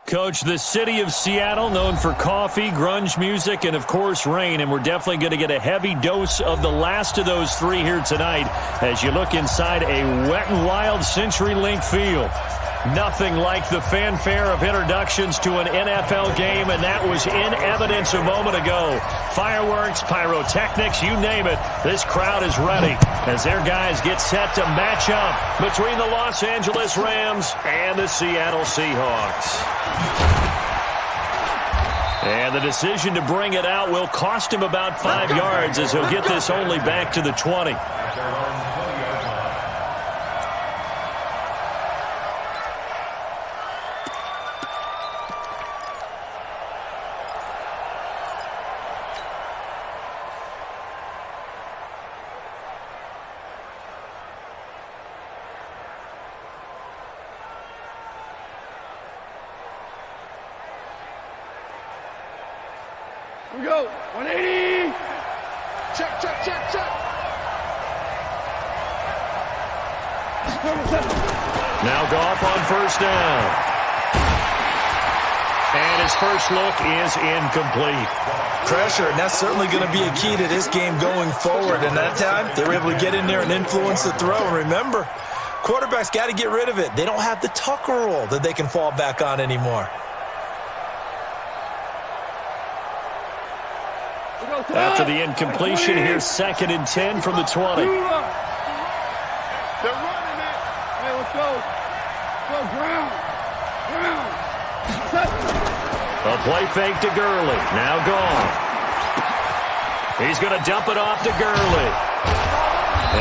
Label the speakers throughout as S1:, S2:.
S1: Coach, the city of Seattle, known for coffee, grunge music, and, of course, rain. And we're definitely going to get a heavy dose of the last of those three here tonight as you look inside a wet and wild CenturyLink field. Nothing like the fanfare of introductions to an NFL game, and that was in evidence a moment ago. Fireworks, pyrotechnics, you name it. This crowd is ready as their guys get set to match up between the Los Angeles Rams and the Seattle Seahawks. And the decision to bring it out will cost him about 5 yards as he'll get this only back to the 20.
S2: Here we go. 180. Check.
S1: Now Goff on first down. And his first look is incomplete.
S3: Pressure, and that's certainly going to be a key to this game going forward. And that time, they were able to get in there and influence the throw. And remember, quarterbacks got to get rid of it. They don't have the Tucker rule that they can fall back on anymore.
S1: After the incompletion, here's 2nd and 10 from the 20.
S2: They're running it. Hey, let's go. Go, ground.
S1: A play fake to Gurley. Now gone. He's going to dump it off to Gurley.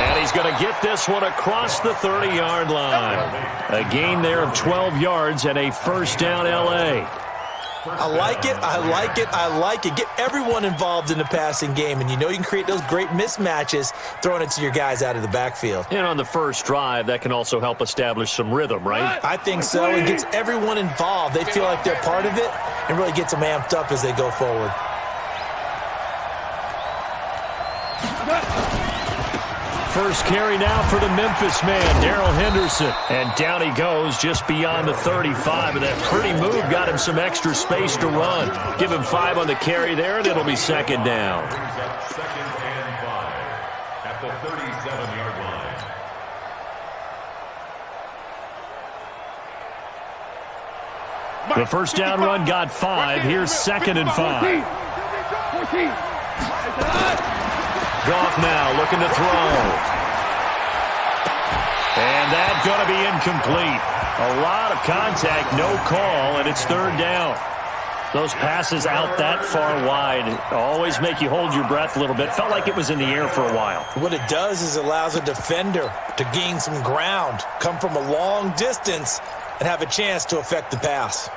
S1: And he's going to get this one across the 30-yard line. A gain there of 12 yards and a first down L.A.
S3: I like it. Get everyone involved in the passing game, and you know you can create those great mismatches throwing it to your guys out of the backfield.
S1: And on the first drive, that can also help establish some rhythm, right?
S3: I think so. It gets everyone involved. They feel like they're part of it and really gets them amped up as they go forward.
S1: First carry now for the Memphis man, Darrell Henderson. And down he goes just beyond the 35. And that pretty move got him some extra space to run. Give him 5 on the carry there, and it'll be 2nd down.
S4: Second and 5 at the 37-yard line.
S1: The first down run got 5. Here's 2nd and 5. Goff now looking to throw. And that's going to be incomplete. A lot of contact, no call, and it's 3rd down. Those passes out that far wide always make you hold your breath a little bit. Felt like it was in the air for a while.
S3: What it does is it allows a defender to gain some ground, come from a long distance, and have a chance to affect the pass.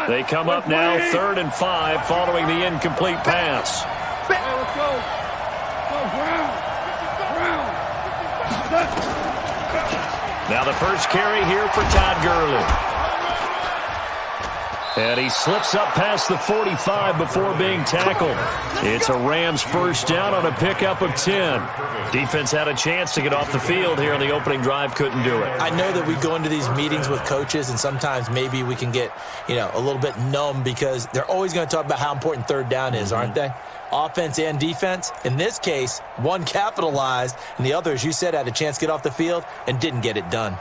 S1: They come up now 3rd and 5 following the incomplete pass.
S2: Hey, let's go. Go, ground.
S1: Now the first carry here for Todd Gurley. And he slips up past the 45 before being tackled. It's a Rams first down on a pickup of 10. Defense had a chance to get off the field here on the opening drive, couldn't do it.
S3: I know that we go into these meetings with coaches, and sometimes maybe we can get, a little bit numb because they're always going to talk about how important 3rd down is, aren't they? Offense and defense. In this case, one capitalized, and the other, as you said, had a chance to get off the field and didn't get it done.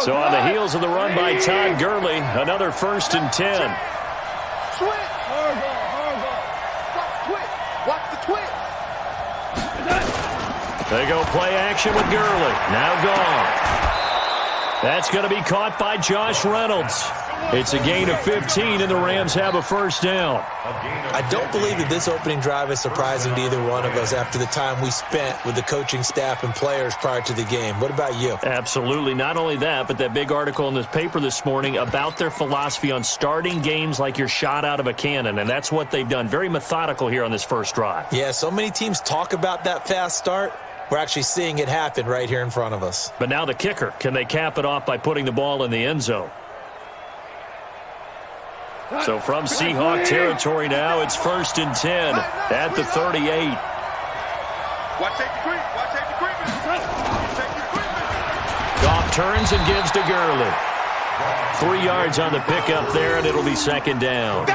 S1: So on the heels of the run by Todd Gurley, another 1st and 10. They go play action with Gurley. Now gone. That's going to be caught by Josh Reynolds. It's a gain of 15, and the Rams have a first down.
S3: I don't believe that this opening drive is surprising to either one of us after the time we spent with the coaching staff and players prior to the game. What about you?
S1: Absolutely. Not only that, but that big article in this paper this morning about their philosophy on starting games like you're shot out of a cannon, and that's what they've done. Very methodical here on this first drive.
S3: Yeah, so many teams talk about that fast start. We're actually seeing it happen right here in front of us.
S1: But now the kicker. Can they cap it off by putting the ball in the end zone? So from Seahawk territory now, it's 1st and 10 at the 38.
S2: Watch safety creep. Watch safety creep. Safety creep.
S1: Goff turns and gives to Gurley. 3 yards on the pickup there, and it'll be 2nd down.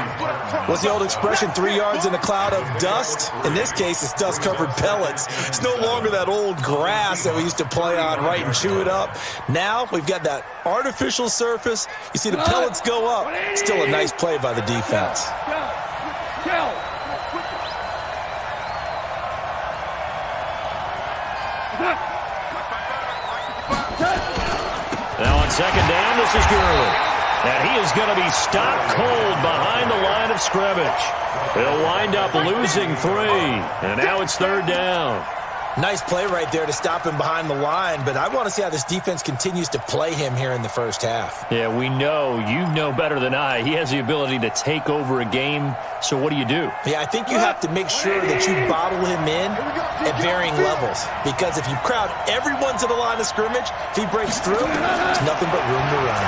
S3: What's the old expression, 3 yards in a cloud of dust? In this case, it's dust-covered pellets. It's no longer that old grass that we used to play on, right, and chew it up. Now we've got that artificial surface. You see the pellets go up. Still a nice play by the defense.
S1: Now on 2nd down, this is Gurley. And he is going to be stopped cold behind the line of scrimmage. He'll wind up losing 3. And now it's 3rd down.
S3: Nice play right there to stop him behind the line, but I want to see how this defense continues to play him here in the first half.
S1: Yeah, we know. You know better than I. He has the ability to take over a game. So what do you do?
S3: Yeah, I think you have to make sure that you bottle him in at varying levels. Because if you crowd everyone to the line of scrimmage, if he breaks through, there's nothing but room to run.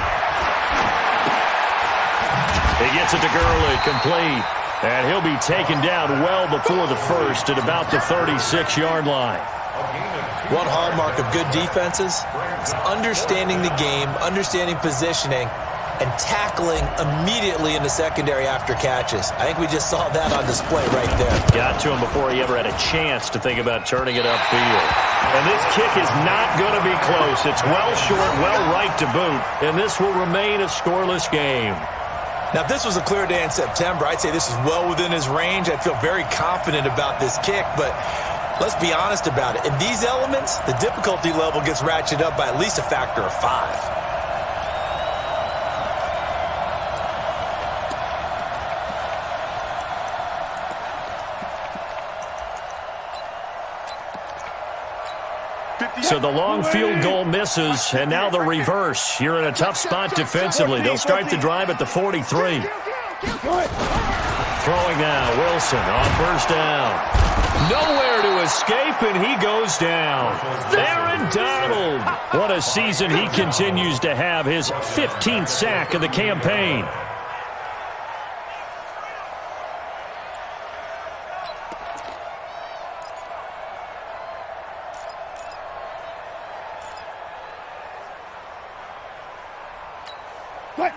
S1: He gets it to Gurley, complete. And he'll be taken down well before the first at about the 36-yard line.
S3: One hallmark of good defenses is understanding the game, understanding positioning, and tackling immediately in the secondary after catches. I think we just saw that on display right there.
S1: Got to him before he ever had a chance to think about turning it upfield. And this kick is not going to be close. It's well short, well right to boot, and this will remain a scoreless game.
S3: Now, if this was a clear day in September, I'd say this is well within his range. I feel very confident about this kick, but let's be honest about it. In these elements, the difficulty level gets ratcheted up by at least a factor of 5.
S1: So the long field goal misses, and now the reverse. You're in a tough spot defensively. They'll start the drive at the 43. Throwing now, Wilson on 1st down. Nowhere to escape, and he goes down. Aaron Donald. What a season he continues to have, his 15th sack of the campaign.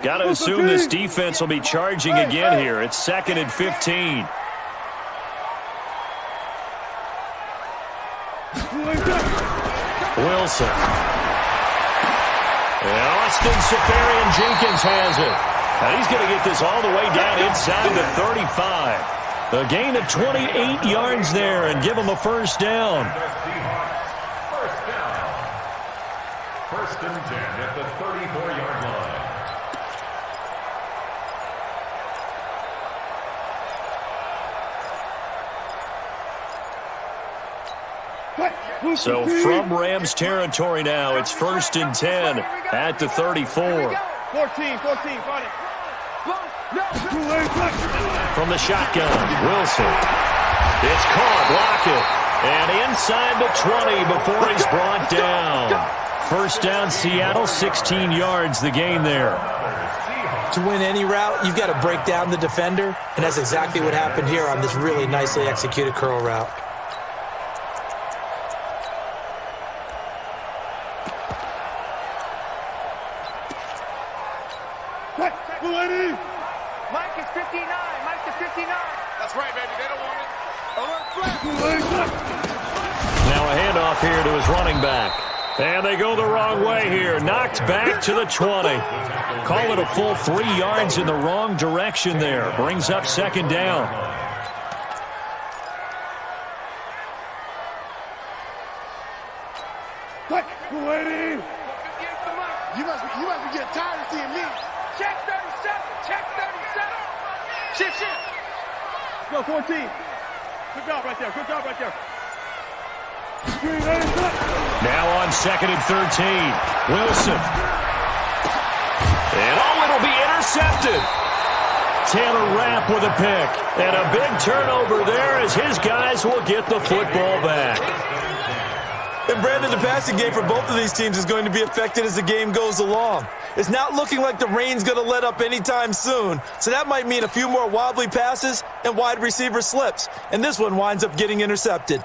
S1: Got to assume this defense will be charging again here. It's 2nd and 15. Wilson. And Austin Seferian-Jenkins has it. And he's going to get this all the way down inside the 35. A gain of 28 yards there and give him a 1st down.
S4: First and 10 at the 34-yard line.
S1: So from Rams territory now, it's 1st and 10 at the 34.
S2: 14,
S1: From the shotgun, Wilson. It's caught, Lockett. And inside the 20 before he's brought down. 1st down, Seattle, 16 yards the gain there.
S3: To win any route, you've got to break down the defender, and that's exactly what happened here on this really nicely executed curl route.
S2: Mike is 59. Mike is 59. That's right, baby. They don't want it.
S1: Now a handoff here to his running back. And they go the wrong way here. Knocked back to the 20. Call it a full 3 yards in the wrong direction there. Brings up 2nd down.
S2: You must be getting tired of seeing me. Check 37. Check 37. Shift. Go 14. Good job right there. Good job right there.
S1: Now on 2nd and 13. Wilson. And it'll be intercepted. Taylor Rapp with a pick. And a big turnover there as his guys will get the football back.
S3: And Brandon, the passing game for both of these teams is going to be affected as the game goes along. It's not looking like the rain's going to let up anytime soon, so that might mean a few more wobbly passes and wide receiver slips. And this one winds up getting intercepted.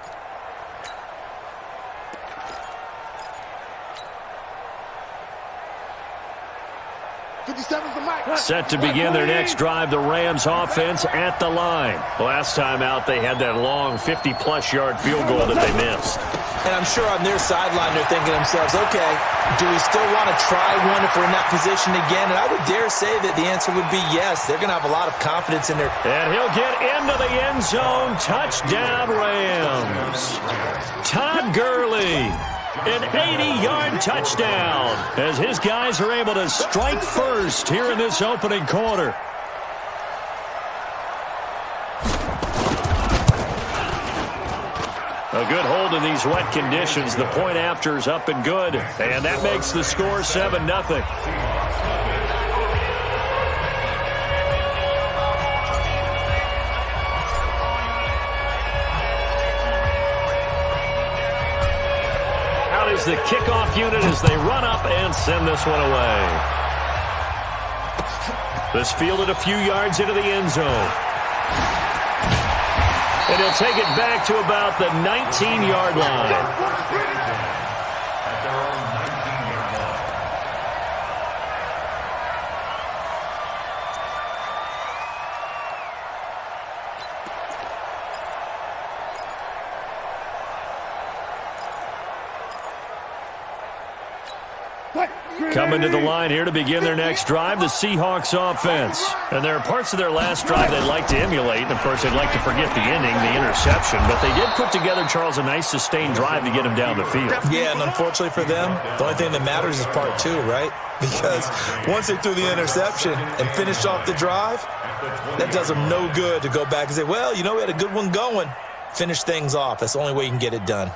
S1: Set to begin their next drive, the Rams offense at the line. Last time out, they had that long 50-plus yard field goal that they missed.
S3: And I'm sure on their sideline they're thinking to themselves, okay, do we still want to try one if we're in that position again? And I would dare say that the answer would be yes. They're going to have a lot of confidence in their...
S1: And he'll get into the end zone. Touchdown, Rams. Todd Gurley. An 80-yard touchdown as his guys are able to strike first here in this opening quarter. A good hold in these wet conditions. The point after is up and good. And that makes the score 7-0. Is the kickoff unit as they run up and send this one away. This fielded a few yards into the end zone. And he'll take it back to about the 19-yard line. Coming to the line here to begin their next drive, the Seahawks offense. And there are parts of their last drive they'd like to emulate. And, of course, they'd like to forget the ending, the interception. But they did put together, Charles, a nice sustained drive to get him down the field.
S3: Yeah, and unfortunately for them, the only thing that matters is part two, right? Because once they threw the interception and finished off the drive, that does them no good to go back and say, well, you know, we had a good one going. Finish things off. That's the only way you can get it done.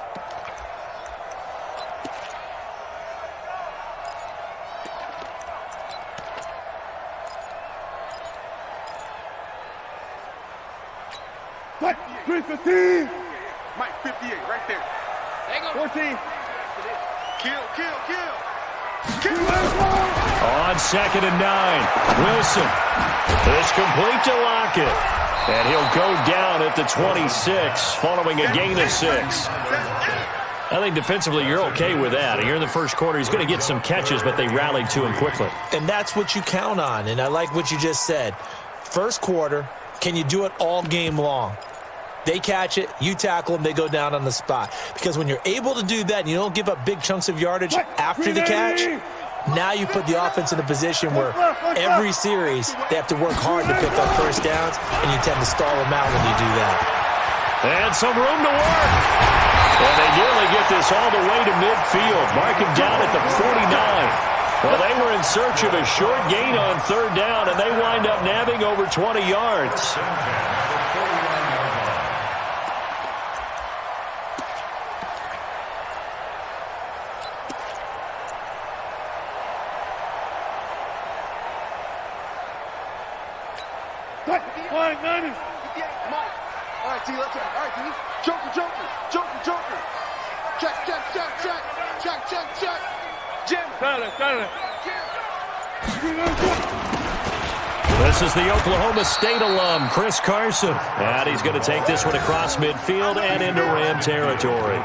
S2: Mike, 58, right there. 14. Kill.
S1: On 2nd and 9, Wilson. It's complete to Lockett. And he'll go down at the 26 following a gain of 6. I think defensively you're okay with that. Here in the first quarter, he's going to get some catches, but they rallied to him quickly.
S3: And that's what you count on, and I like what you just said. First quarter, can you do it all game long? They catch it, you tackle them, they go down on the spot. Because when you're able to do that and you don't give up big chunks of yardage after the catch, now you put the offense in a position where every series they have to work hard to pick up first downs, and you tend to stall them out when you do that.
S1: And some room to work. And they nearly get this all the way to midfield. Mark him down at the 49. Well, they were in search of a short gain on 3rd down, and they wind up nabbing over 20 yards.
S2: All right, T, let's go. All right, T. Joker. Check. Jim.
S1: This is the Oklahoma State alum, Chris Carson. And he's going to take this one across midfield and into Ram territory.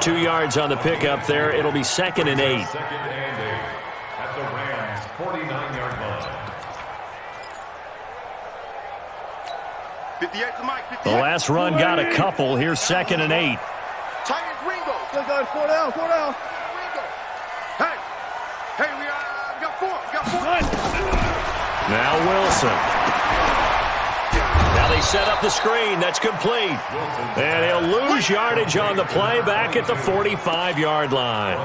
S1: 2 yards on the pickup there. It'll be 2nd and 8.
S4: At the Rams' 49-yard line.
S2: 58 to Mike. 58.
S1: The last run got a couple. Here's 2nd and 8.
S2: Titans, Ringo. Let's go. 4 down. Hey, we got 4.
S1: Now Wilson. Now they set up the screen. That's complete. And he'll lose yardage on the play back at the 45-yard line.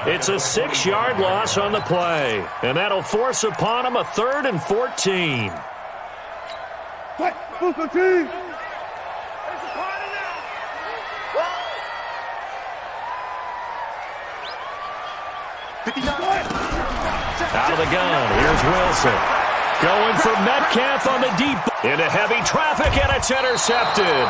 S1: It's a 6-yard loss on the play. And that'll force upon him a 3rd and 14. Out of the gun. Here's Wilson. Going for Metcalf on the deep. Into heavy traffic, and it's intercepted.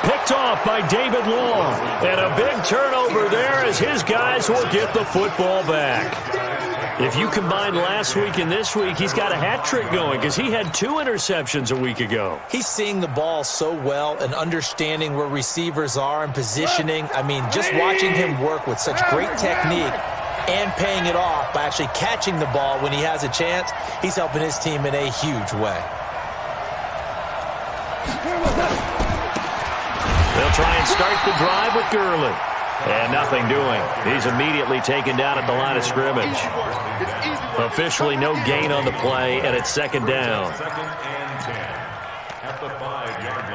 S1: picked off by David Long. And a big turnover there as his guys will get the football back. If you combine last week and this week, he's got a hat trick going because he had 2 interceptions a week ago.
S3: He's seeing the ball so well and understanding where receivers are and positioning. I mean, just watching him work with such great technique and paying it off by actually catching the ball when he has a chance, he's helping his team in a huge way.
S1: They'll try and start the drive with Gurley. And nothing doing. He's immediately taken down at the line of scrimmage. Officially no gain on the play, and it's second down.
S4: Second and 10 at the 5-yard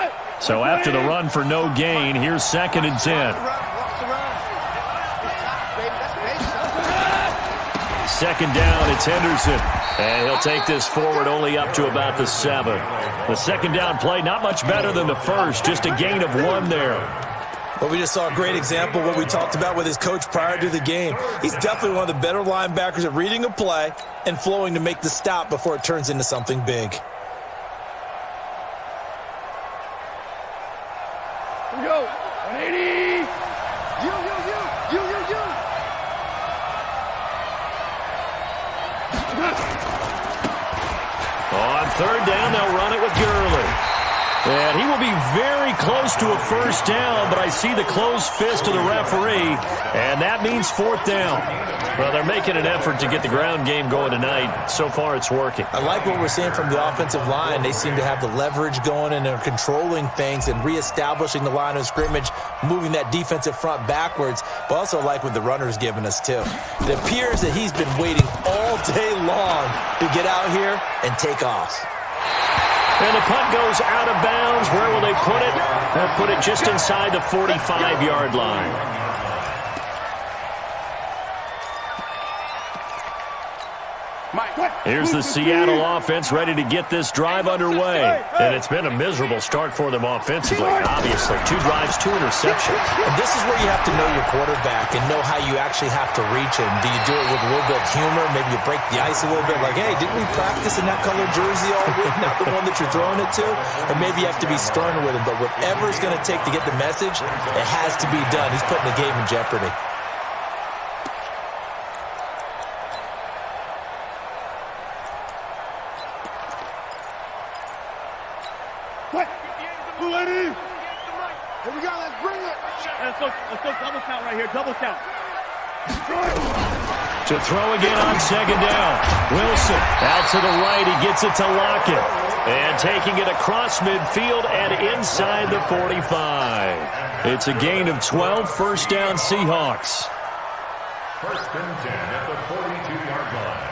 S4: line.
S1: So after the run for no gain, here's second and 10. Second down, it's Henderson. And he'll take this forward only up to about the 7. The second down play, not much better than the first. Just a gain of 1 there.
S3: But we just saw a great example of what we talked about with his coach prior to the game. He's definitely one of the better linebackers at reading a play and flowing to make the stop before it turns into something big.
S2: Here we go. 180. You.
S1: On third down, they'll run it with Gurley. And he will be very close to a first down, but I see the closed fist of the referee, and that means fourth down. Well, they're making an effort to get the ground game going tonight. So far, it's working.
S3: I like what we're seeing from the offensive line. They seem to have the leverage going, and they're controlling things and reestablishing the line of scrimmage, moving that defensive front backwards, but also like what the runner's giving us, too. It appears that he's been waiting all day long to get out here and take off.
S1: And the punt goes out of bounds. Where will they put it? They'll put it just inside the 45-yard line. Here's the Seattle offense ready to get this drive underway. And it's been a miserable start for them offensively, obviously. 2 drives, 2 interceptions.
S3: And this is where you have to know your quarterback and know how you actually have to reach him. Do you do it with a little bit of humor? Maybe you break the ice a little bit like, hey, didn't we practice in that colored jersey all week? Not the one that you're throwing it to? Or maybe you have to be sterner with him. But whatever it's going to take to get the message, it has to be done. He's putting the game in jeopardy.
S2: Here we go, let's bring it. Let's go double count right here, double count.
S1: To throw again on second down. Wilson out to the right. He gets it to Lockett. And taking it across midfield and inside the 45. It's a gain of 12, first down Seahawks.
S4: First and 10 at the 42-yard line.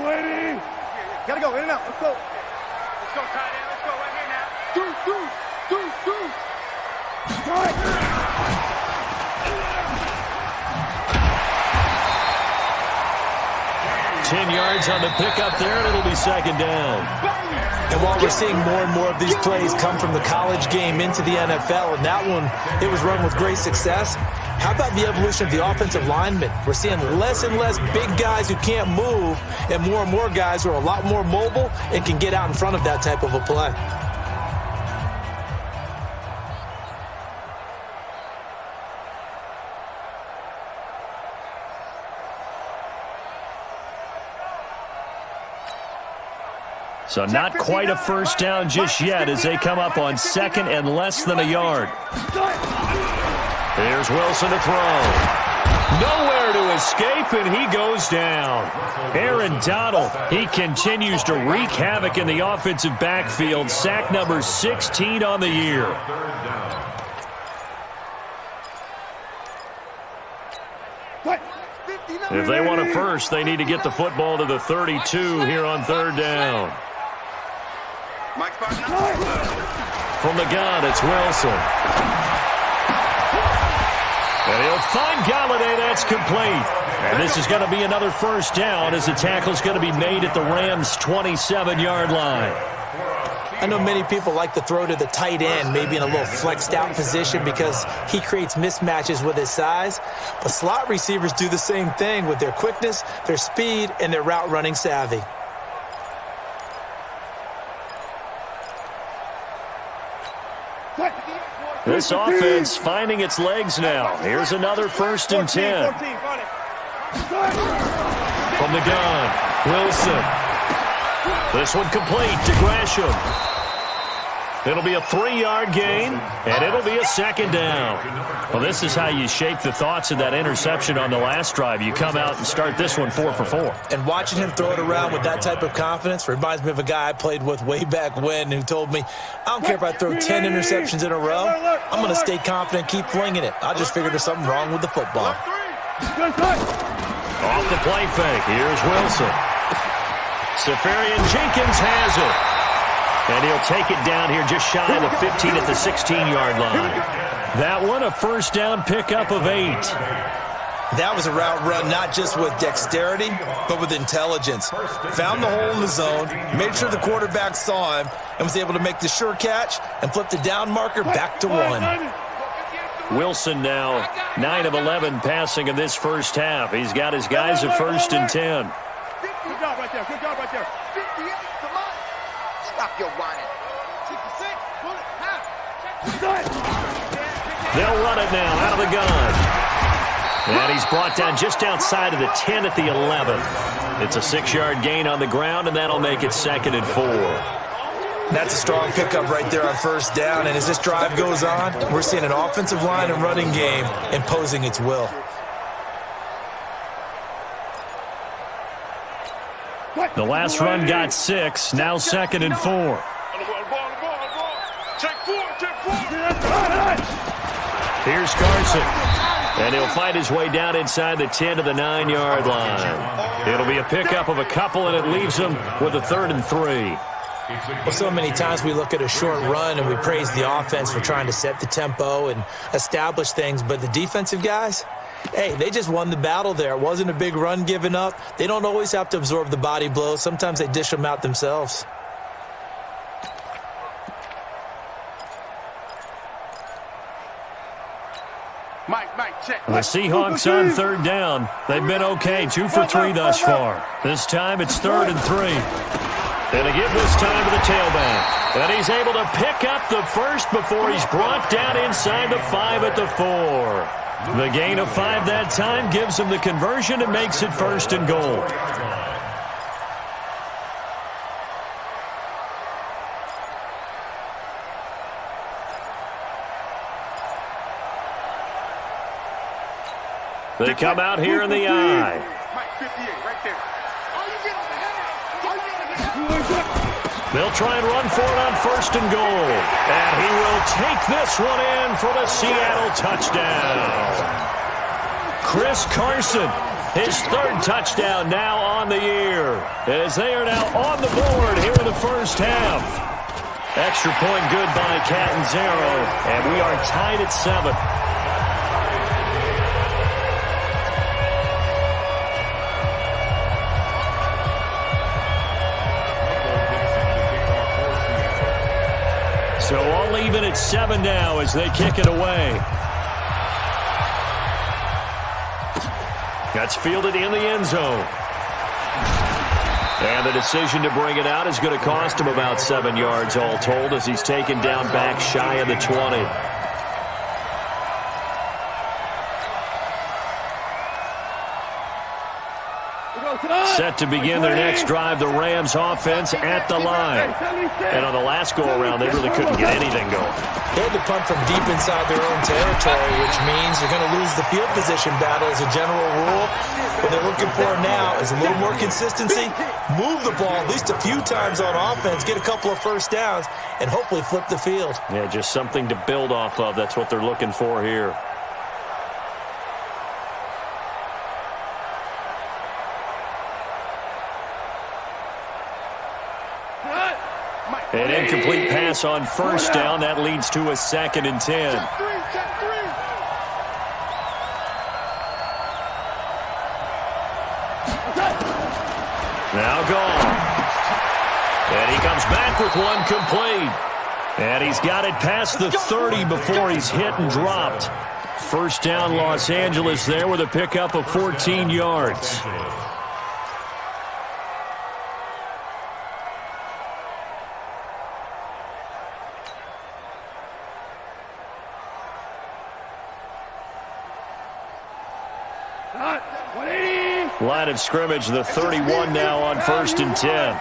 S2: Lady. Gotta go, in and out. Let's go. Let's go, tight end. Let's go right here now. Do.
S1: 10 yards on the pickup there, and it'll be second down.
S3: And while we're seeing more and more of these plays come from the college game into the NFL, and that one, it was run with great success, how about the evolution of the offensive linemen? We're seeing less and less big guys who can't move and more guys who are a lot more mobile and can get out in front of that type of a play.
S1: So not quite a first down just yet as they come up on second and less than a yard. Here's Wilson to throw. Nowhere to escape, and he goes down. Aaron Donald, he continues to wreak havoc in the offensive backfield. Sack number 16 on the year. If they want a first, they need to get the football to the 32 here on third down. From the gun, it's Wilson. And he'll find Galladay. That's complete. And this is going to be another first down as the tackle is going to be made at the Rams' 27-yard line.
S3: I know many people like to throw to the tight end, maybe in a little flexed out position because he creates mismatches with his size. But slot receivers do the same thing with their quickness, their speed, and their route running savvy.
S1: This offense finding its legs now. Here's another 1st and 10. From the gun, Wilson. This one complete to Gresham. It'll be a 3-yard gain, and it'll be a 2nd down. Well, this is how you shape the thoughts of that interception on the last drive. You come out and start this one 4 for 4.
S3: And watching him throw it around with that type of confidence reminds me of a guy I played with way back when who told me, I don't care if I throw 10 interceptions in a row. I'm going to stay confident, keep flinging it. I just figured there's something wrong with the football.
S1: Off the play fake. Here's Wilson. Safarian Jenkins has it. And he'll take it down here just shy of the 15 at the 16-yard line. That one, a first down pickup of 8.
S3: That was a route run not just with dexterity, but with intelligence. Found the hole in the zone, made sure the quarterback saw him, and was able to make the sure catch and flip the down marker back to 1.
S1: Wilson now 9 of 11 passing in this first half. He's got his guys at 1st and 10.
S2: Good job right there. Good job right there. 58, come on. Stop your whining. 66, pull it, half.
S1: They'll run it now out of the gun. And he's brought down just outside of the 10 at the 11. It's a 6-yard gain on the ground, and that'll make it 2nd and 4.
S3: That's a strong pickup right there on first down. And as this drive goes on, we're seeing an offensive line and running game imposing its will.
S1: The last run got 6, now 2nd and 4. Here's Carson. And he'll fight his way down inside the 10 to the 9-yard line. It'll be a pickup of a couple, and it leaves him with a 3rd and 3.
S3: Well, so many times we look at a short run and we praise the offense for trying to set the tempo and establish things, but the defensive guys, hey, they just won the battle there. It wasn't a big run given up. They don't always have to absorb the body blows. Sometimes they dish them out themselves.
S1: The Seahawks on 3rd down. They've been okay, 2 for 3 thus far. This time it's 3rd and 3. And they give this time to the tailback. And he's able to pick up the first before he's brought down inside the 5 at the 4. The gain of 5 that time gives him the conversion and makes it 1st and goal. They come out here in the eye. They'll try and run for it on 1st and goal. And he will take this one in for the Seattle touchdown. Chris Carson, his 3rd touchdown now on the year, as they are now on the board here in the first half. Extra point good by Catanzaro, and we are tied at 7. So all even at 7 now as they kick it away. That's fielded in the end zone. And the decision to bring it out is going to cost him about 7 yards all told as he's taken down back shy of the 20. Set to begin their next drive, the Rams offense at the line. And on the last go-around, they really couldn't get anything going.
S3: They had to punt from deep inside their own territory, which means they're going to lose the field position battle as a general rule. What they're looking for now is a little more consistency, move the ball at least a few times on offense, get a couple of first downs, and hopefully flip the field.
S1: Yeah, just something to build off of. That's what they're looking for here. An incomplete pass on 1st down. That leads to a 2nd and 10. Now gone. And he comes back with one complete. And he's got it past the 30 before he's hit and dropped. First down, Los Angeles there with a pickup of 14 yards. Line of scrimmage, the 31 now on 1st and 10.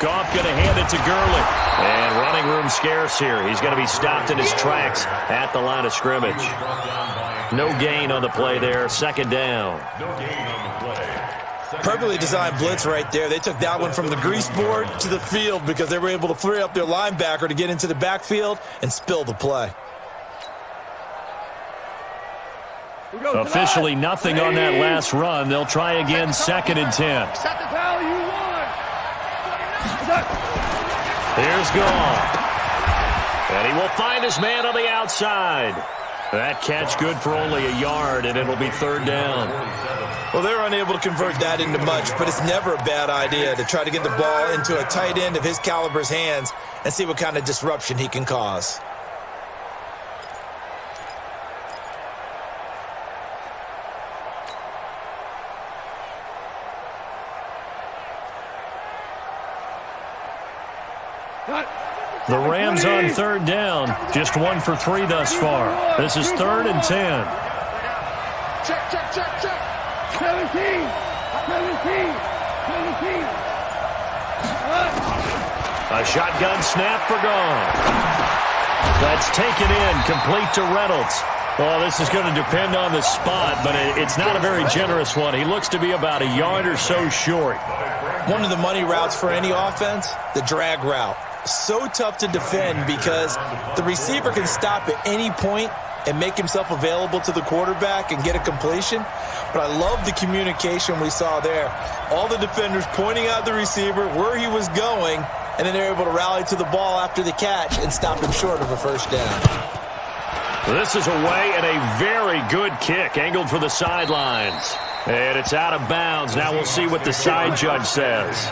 S1: Goff going to hand it to Gurley. And running room scarce here. He's going to be stopped in his tracks at the line of scrimmage. No gain on the play there. Second down.
S3: Perfectly designed blitz right there. They took that one from the grease board to the field because they were able to free up their linebacker to get into the backfield and spill the play.
S1: Officially nothing on that last run. They'll try again, 2nd and 10. Here's Goff. And he will find his man on the outside. That catch good for only a yard, and it'll be 3rd down.
S3: Well, they were unable to convert that into much, but it's never a bad idea to try to get the ball into a tight end of his caliber's hands and see what kind of disruption he can cause.
S1: The Rams on 3rd down. Just 1 for 3 thus far. This is 3rd and 10.
S2: Check, check, check, check. 17.
S1: A shotgun snap for Goff. That's taken in, complete to Reynolds. Well, this is going to depend on the spot, but it's not a very generous one. He looks to be about a yard or so short.
S3: One of the money routes for any offense, the drag route. So tough to defend because the receiver can stop at any point and make himself available to the quarterback and get a completion. But I love the communication we saw there. All the defenders pointing out the receiver, where he was going, and then they're able to rally to the ball after the catch and stop him short of a first down.
S1: This is away and a very good kick, angled for the sidelines. And it's out of bounds. Now we'll see what the side judge says.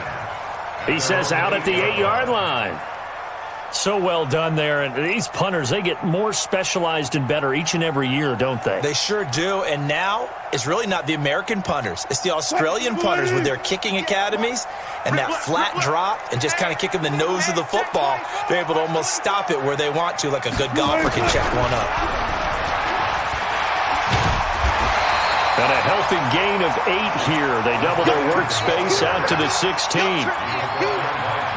S1: He says out at the 8-yard line. So well done there. And these punters, they get more specialized and better each and every year, don't they?
S3: They sure do. And now it's really not the American punters. It's the Australian punters with their kicking academies and that flat drop and just kind of kicking the nose of the football. They're able to almost stop it where they want to, like a good golfer can check one up.
S1: And a healthy gain of 8 here. They double their workspace out to the 16.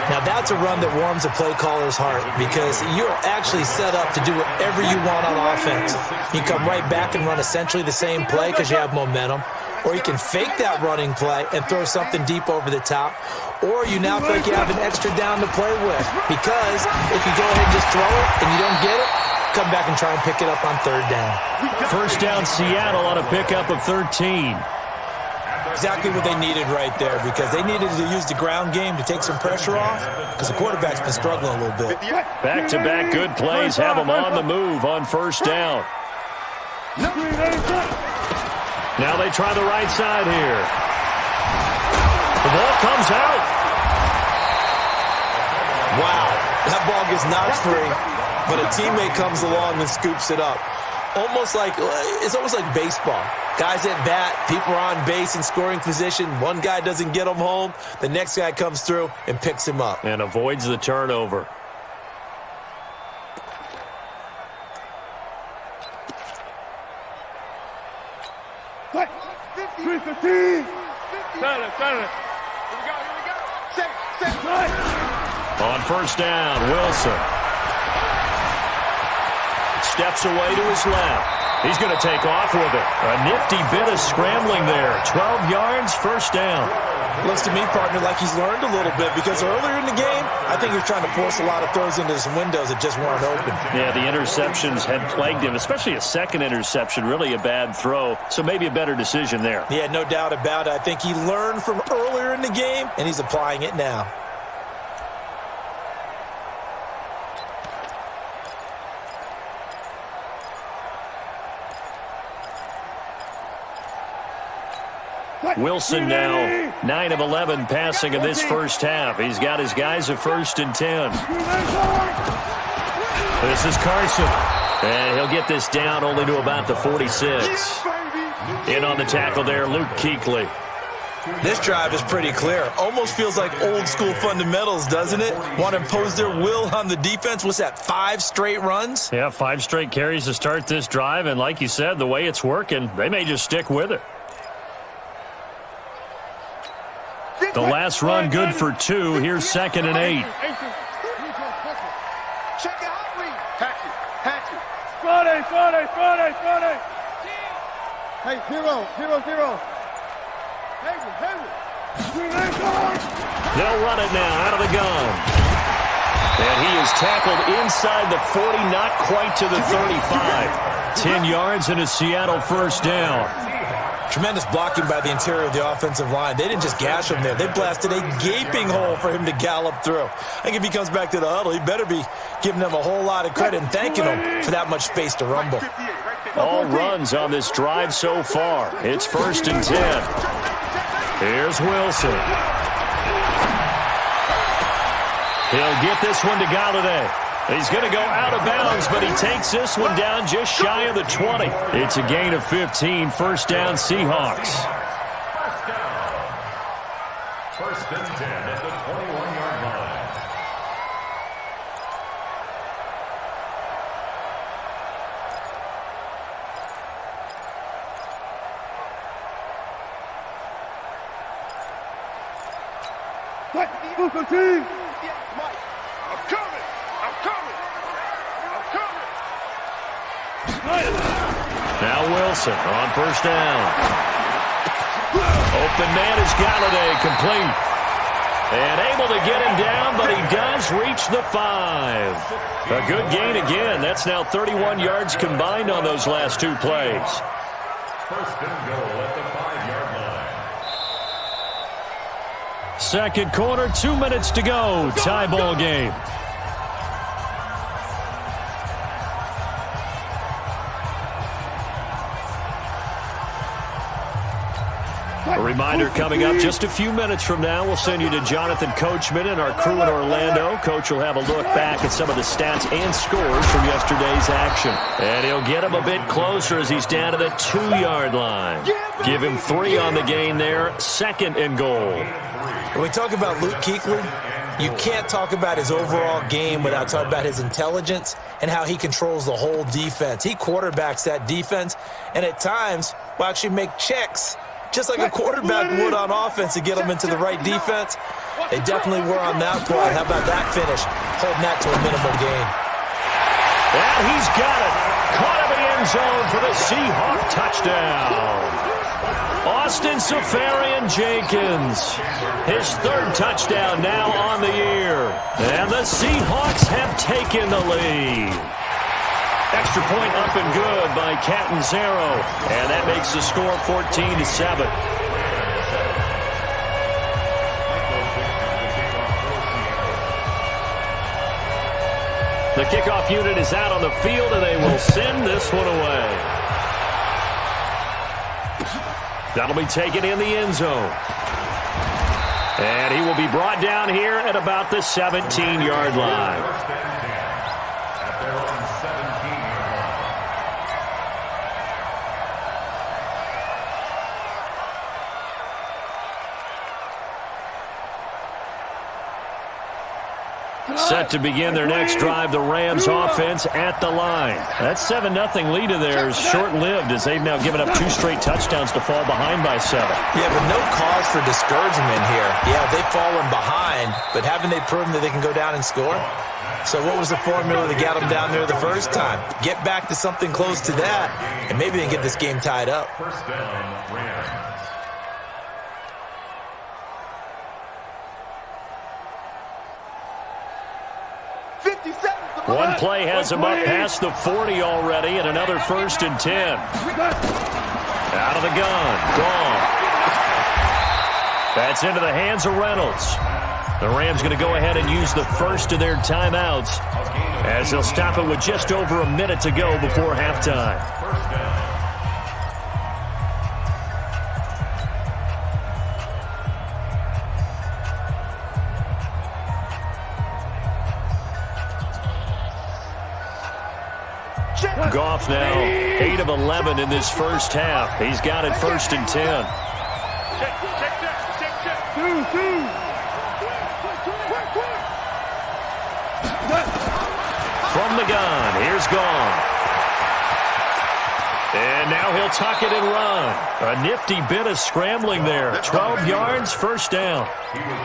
S3: Now that's a run that warms a play caller's heart because you're actually set up to do whatever you want on offense. You come right back and run essentially the same play because you have momentum. Or you can fake that running play and throw something deep over the top. Or you now feel like you have an extra down to play with because if you go ahead and just throw it and you don't get it, come back and try and pick it up on 3rd down.
S1: First down, Seattle on a pickup of 13.
S3: Exactly what they needed right there because they needed to use the ground game to take some pressure off because the quarterback's been struggling a little bit.
S1: Back-to-back good plays have them on the move on 1st down. Now they try the right side here. The ball comes out.
S3: Wow, that ball gets knocked free, but a teammate comes along and scoops it up. It's almost like baseball. Guys at bat, people are on base in scoring position. One guy doesn't get him home. The next guy comes through and picks him up.
S1: And avoids the turnover.
S2: What? 3-15. Here we go. Set.
S1: On 1st down, Wilson steps away to his left. He's going to take off with it. A nifty bit of scrambling there. 12 yards, 1st down.
S3: Looks to me, partner, like he's learned a little bit because earlier in the game, I think he was trying to force a lot of throws into some windows that just weren't open.
S1: Yeah, the interceptions had plagued him, especially a second interception, really a bad throw. So maybe a better decision there.
S3: Yeah, no doubt about it. I think he learned from earlier in the game, and he's applying it now.
S1: Wilson now 9 of 11 passing in this first half. He's got his guys at 1st and 10. This is Carson. And he'll get this down only to about the 46. In on the tackle there, Luke Kuechly.
S3: This drive is pretty clear. Almost feels like old school fundamentals, doesn't it? Want to impose their will on the defense. What's that, 5 straight runs?
S1: Yeah, 5 straight carries to start this drive. And like you said, the way it's working, they may just stick with it. The last run good for 2. Here's 2nd and 8.
S2: Check it out, read. Patch it. Friday. Hey, 0.
S1: They'll run it now out of the gun. And he is tackled inside the 40, not quite to the 35. 10 yards and a Seattle first down.
S3: Tremendous blocking by the interior of the offensive line. They didn't just gash him there. They blasted a gaping hole for him to gallop through. I think if he comes back to the huddle, he better be giving them a whole lot of credit and thanking them for that much space to rumble.
S1: All runs on this drive so far. It's 1st and 10. Here's Wilson. He'll get this one to Galladay. He's going to go out of bounds, but he takes this one down just shy of the 20. It's a gain of 15. First down, Seahawks.
S4: First and 10 at the 21-yard line.
S1: Now Wilson on first down. Open man is Galladay, complete. And able to get him down, but he does reach the 5. A good gain again. That's now 31 yards combined on those last 2 plays.
S4: First and goal at the 5-yard line.
S1: Second quarter, 2 minutes to go. Tie ball game. A reminder coming up just a few minutes from now. We'll send you to Jonathan Coachman and our crew in Orlando. Coach will have a look back at some of the stats and scores from yesterday's action. And he'll get him a bit closer as he's down to the 2-yard line. Give him 3 on the gain there. 2nd and goal.
S3: When we talk about Luke Kuechly, you can't talk about his overall game without talking about his intelligence and how he controls the whole defense. He quarterbacks that defense and at times will actually make checks just like a quarterback would on offense to get them into the right defense. They definitely were on that play. How about that finish? Holding that to a minimal gain.
S1: And he's got it. Caught in the end zone for the Seahawk touchdown. Austin Safarian-Jenkins. His 3rd touchdown now on the year. And the Seahawks have taken the lead. Extra point up and good by Catanzaro. And that makes the score 14-7. The kickoff unit is out on the field, and they will send this one away. That'll be taken in the end zone. And he will be brought down here at about the 17-yard line. Set to begin their next drive, the Rams offense at the line. That 7-0 lead of theirs short-lived as they've now given up 2 straight touchdowns to fall behind by 7.
S3: Yeah, but no cause for discouragement here. Yeah, they've fallen behind, but haven't they proven that they can go down and score? So what was the formula that got them down there the first time? Get back to something close to that, and maybe they can get this game tied up.
S4: First down, Rams.
S1: One play has him up past the 40 already, and another 1st and 10. Out of the gun. Gone. That's into the hands of Reynolds. The Rams going to go ahead and use the first of their timeouts as they'll stop it with just over a minute to go before halftime. Goff now 8 of 11 in this first half. He's got it 1st and 10. From the gun, here's Goff. And now he'll tuck it and run. A nifty bit of scrambling there. 12 yards, 1st down.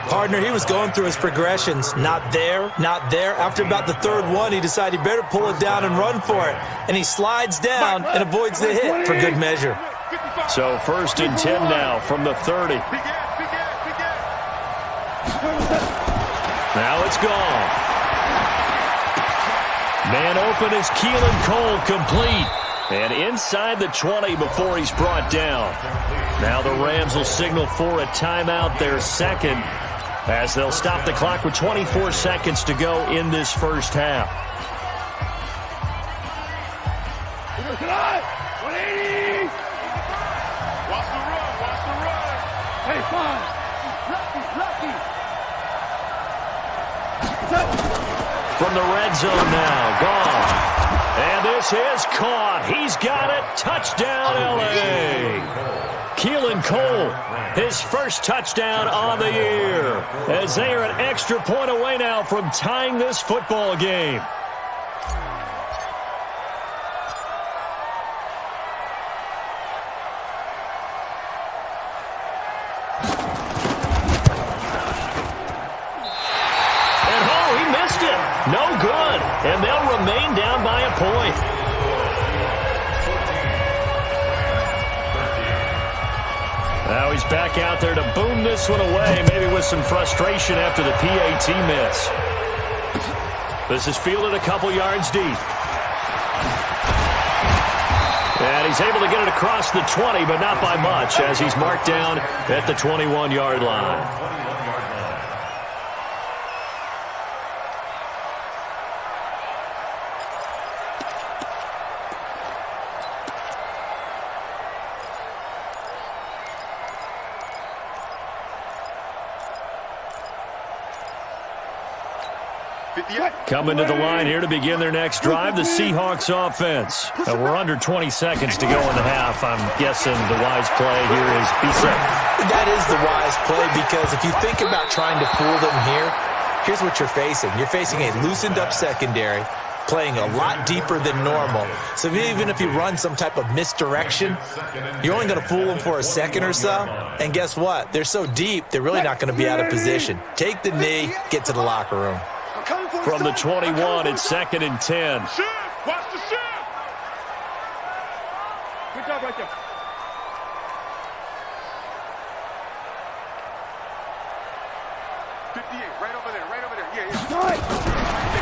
S3: Partner, he was going through his progressions. Not there, not there. After about the 3rd one, he decided he better pull it down and run for it. And he slides down and avoids the hit for good measure.
S1: So 1st and 10 now from the 30. Now it's gone. Man open is Keelan Cole, complete. And inside the 20 before he's brought down. Now the Rams will signal for a timeout, their 2nd, as they'll stop the clock with 24 seconds to go in this first half.
S2: 180! Watch the run, watch the run. Hey, fine. Lucky.
S1: From the red zone now, Goff. And this is caught. He's got it. Touchdown, L.A. Keelan Cole, his 1st touchdown on the year, as they are an extra point away now from tying this football game. And oh, he missed it. No good. And they'll remain down by a point. Now he's back out there to boom this one away, maybe with some frustration after the PAT miss. This is fielded a couple yards deep. And he's able to get it across the 20, but not by much, as he's marked down at the 21-yard line. Coming to the line here to begin their next drive, the Seahawks offense. We're under 20 seconds to go in the half. I'm guessing the wise play here is be safe.
S3: That is the wise play, because if you think about trying to fool them here, here's what you're facing. You're facing a loosened up secondary, playing a lot deeper than normal. So even if you run some type of misdirection, you're only going to fool them for a second or so. And guess what? They're so deep, they're really not going to be out of position. Take the knee, get to the locker room.
S1: From the 21, it's 2nd and 10.
S2: Shift! Watch the shift! Good job right there. Right over there. Yeah.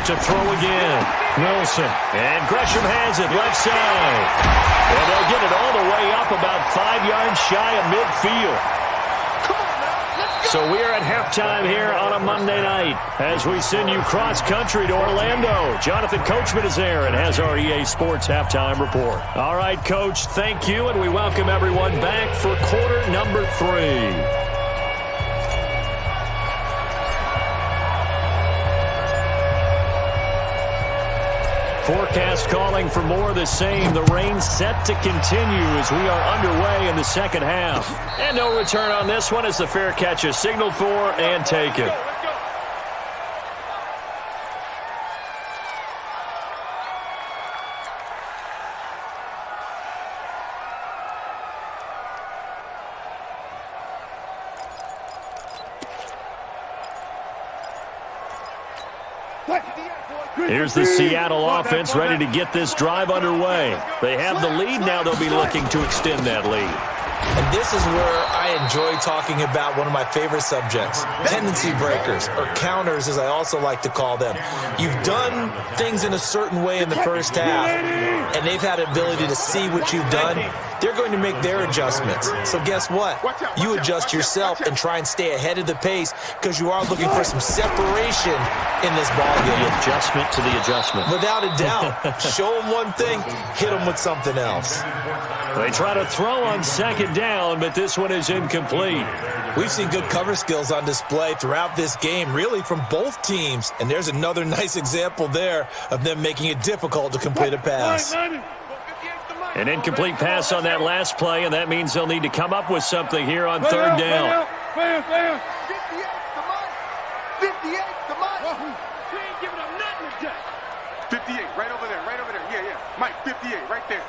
S1: To throw again. Wilson. And Gresham has it left side. And they'll get it all the way up about 5 yards shy of midfield. So we are at halftime here on a Monday night as we send you cross-country to Orlando. Jonathan Coachman is there and has our EA Sports halftime report. All right, Coach, thank you, and we welcome everyone back for quarter number 3. Forecast calling for more of the same. The rain set to continue as we are underway in the second half. And no return on this one as the fair catch is signaled for and taken. Here's the Seattle offense ready to get this drive underway. They have the lead. Now they'll be looking to extend that lead.
S3: And this is where I enjoy talking about one of my favorite subjects, tendency breakers, or counters as I also like to call them. You've done things in a certain way in the first half, and they've had the ability to see what you've done. They're going to make their adjustments. So guess what? You adjust yourself and try and stay ahead of the pace because you are looking for some separation in this ball game.
S1: The adjustment to the adjustment.
S3: Without a doubt. Show them one thing, hit them with something else.
S1: They try to throw on second down, but this one is incomplete.
S3: We've seen good cover skills on display throughout this game, really from both teams. And there's another nice example there of them making it difficult to complete a pass.
S1: An incomplete pass on that last play, and that means they'll need to come up with something here on third down.
S2: 58 to Mike. We ain't giving up nothing today. 58, right over there. Yeah. Mike, 58, right there.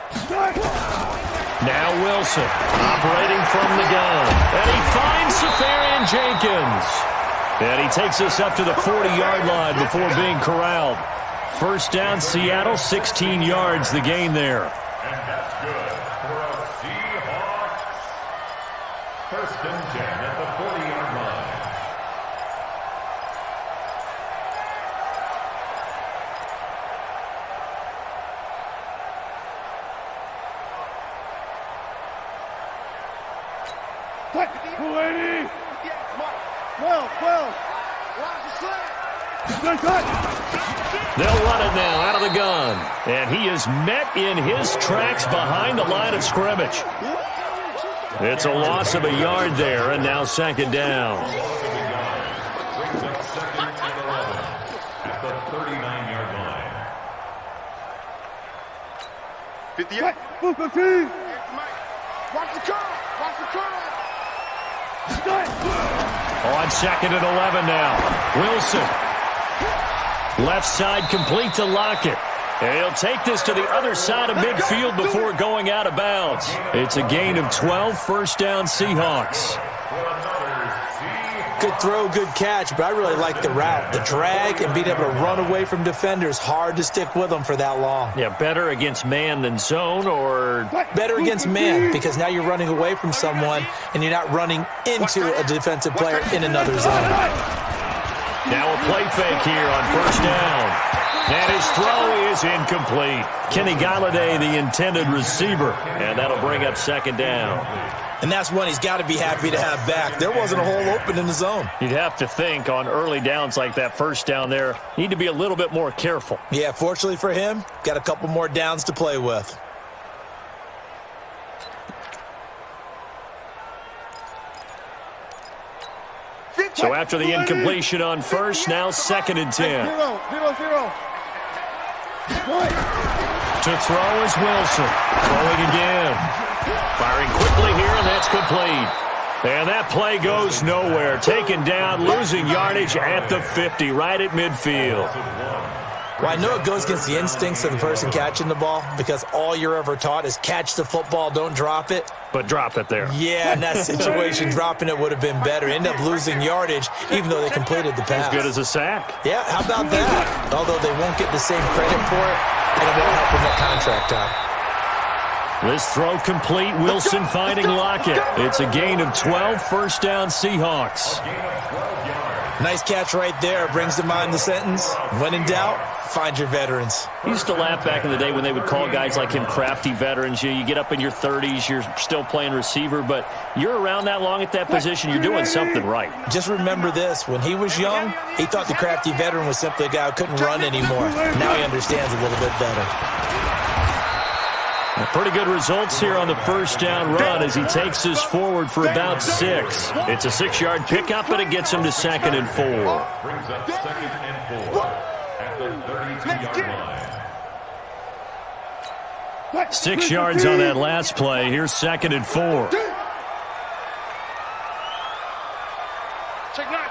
S1: Now Wilson, operating from the gun. And he finds Safarian Jenkins. And he takes us up to the 40-yard line before being corralled. First down, Seattle, 16 yards the gain there.
S4: And that's good for a Seahawks. First and 10 at the 40-yard line.
S2: What? 280. 12.
S1: They'll run it now out of the gun. And he is met in his tracks behind the line of scrimmage. It's a loss of a yard there, and now second down.
S4: Brings up second and 11 at the 39-yard line.
S2: 58. 15. Watch the curve.
S1: On second and 11 now. Wilson. Left side complete to Lockett. And he'll take this to the other side of midfield before going out of bounds. It's a gain of 12, first down Seahawks.
S3: Good throw, good catch, but I really like the route. The drag and being able to run away from defenders, hard to stick with them for that long.
S1: Yeah, better against man than zone, or
S3: better against man, because now you're running away from someone and you're not running into a defensive player in another zone.
S1: Now a play fake here on first down. And his throw is incomplete. Kenny Galladay, the intended receiver, and that'll bring up second down.
S3: And that's one he's got to be happy to have back. There wasn't a hole open in the zone.
S1: You'd have to think on early downs like that first down there, need to be a little bit more careful.
S3: Yeah, fortunately for him, got a couple more downs to play with.
S1: So after the incompletion on first, now second and 10.
S2: 0.
S1: To throw is Wilson. Throwing again. Firing quickly here, and that's complete. And that play goes nowhere. Taken down, losing yardage at the 50, right at midfield.
S3: Well, I know it goes against the instincts of the person catching the ball because all you're ever taught is catch the football, don't drop it.
S1: But drop it there.
S3: Yeah, in that situation, dropping it would have been better. End up losing yardage, even though they completed the pass.
S1: As good as a sack.
S3: Yeah, how about that? Although they won't get the same credit for it, and it won't help them at contract time.
S1: This throw complete. Wilson finding Lockett. It's a gain of 12, first down Seahawks.
S3: Nice catch right there. Brings to mind the sentence, when in doubt, find your veterans.
S1: I used to laugh back in the day when they would call guys like him crafty veterans. You get up in your 30s, you're still playing receiver, but you're around that long at that position, you're doing something right.
S3: Just remember this. When he was young, he thought the crafty veteran was simply a guy who couldn't run anymore. Now he understands a little bit better.
S1: Pretty good results here on the first down run as he takes this forward for about 6. It's a 6-yard pickup, and it gets him to second and 4.
S4: Brings up second and 4 at the 32-yard line.
S1: 6 yards on that last play. Here's second and 4.
S2: Check nine.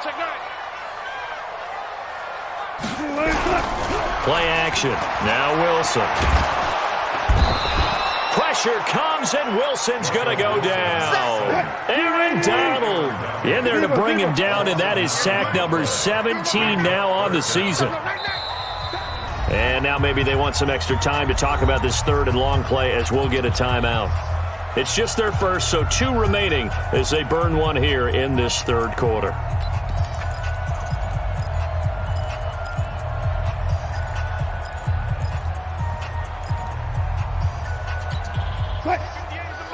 S1: Play action. Now Wilson. Pressure comes, and Wilson's going to go down. Aaron Donald in there to bring him down, and that is sack number 17 now on the season. And now maybe they want some extra time to talk about this third and long play as we'll get a timeout. It's just their first, so 2 remaining as they burn one here in this third quarter.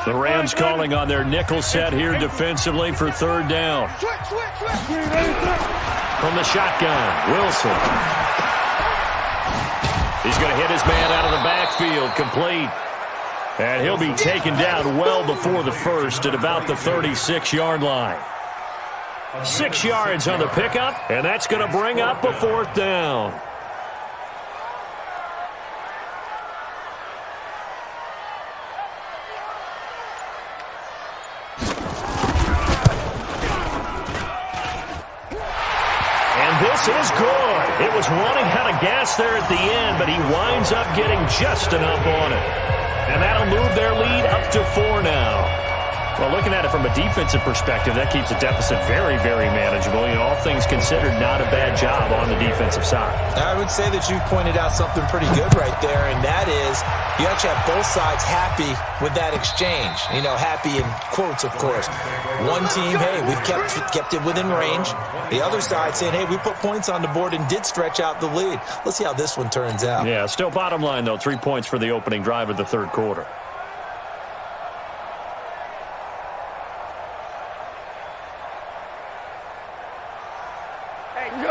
S1: The Rams calling on their nickel set here defensively for third down. From the shotgun, Wilson. He's going to hit his man out of the backfield, complete. And he'll be taken down well before the first at about the 36-yard line. 6 yards on the pickup, and that's going to bring up a 4th down. And this is good. It was running out of gas there at the end, but he winds up getting just enough on it. And that'll move their lead up to 4 now. Well, looking at it from a defensive perspective, that keeps the deficit very, very manageable. You know, all things considered, not a bad job on the defensive side. I would say that you've pointed out something pretty good right there, and that is you actually have both sides happy with that exchange. You know, happy in quotes, of course. One team, hey, we've kept it within range. The other side saying, hey, we put points on the board and did stretch out the lead. Let's see how this one turns out. Yeah, still bottom line, though, 3 points for the opening drive of the third quarter.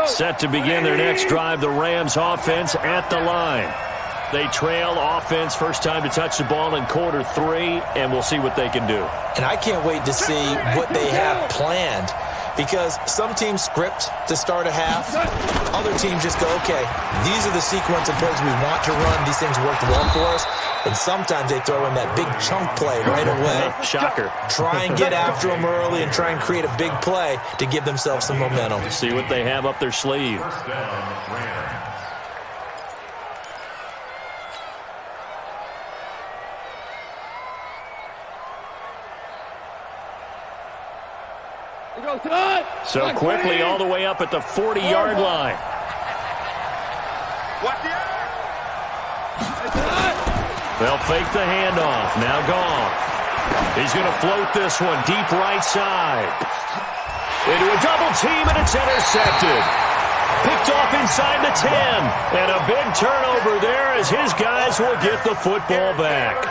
S1: Set to begin their next drive, the Rams offense at the line. They trail offense, first time to touch the ball in quarter 3, and we'll see what they can do. And I can't wait to see what they have planned, because some teams script to start a half. Other teams just go, okay, these are the sequence of plays we want to run. These things worked well for us. And sometimes they throw in that big chunk play right away. Shocker. Try and get after them early and try and create a big play to give themselves some momentum. See what they have up their sleeve.
S4: First down, Rams.
S1: So quickly all the way up at the 40-yard line. They'll fake the handoff. Now Goff. He's going to float this one deep right side. Into a double team, and it's intercepted. Picked off inside the 10. And a big turnover there as his guys will get the football back.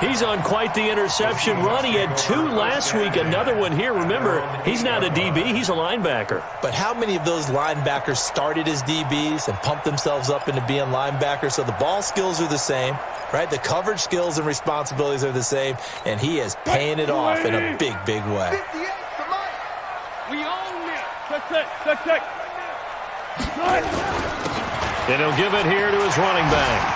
S1: He's on quite the interception run. He had 2 last week, another one here. Remember, he's not a DB, he's a linebacker. But how many of those linebackers started as DBs and pumped themselves up into being linebackers? So the ball skills are the same, right? The coverage skills and responsibilities are the same, and he is paying it off in a big, big way.
S2: We own it. Check.
S1: And he'll give it here to his running back.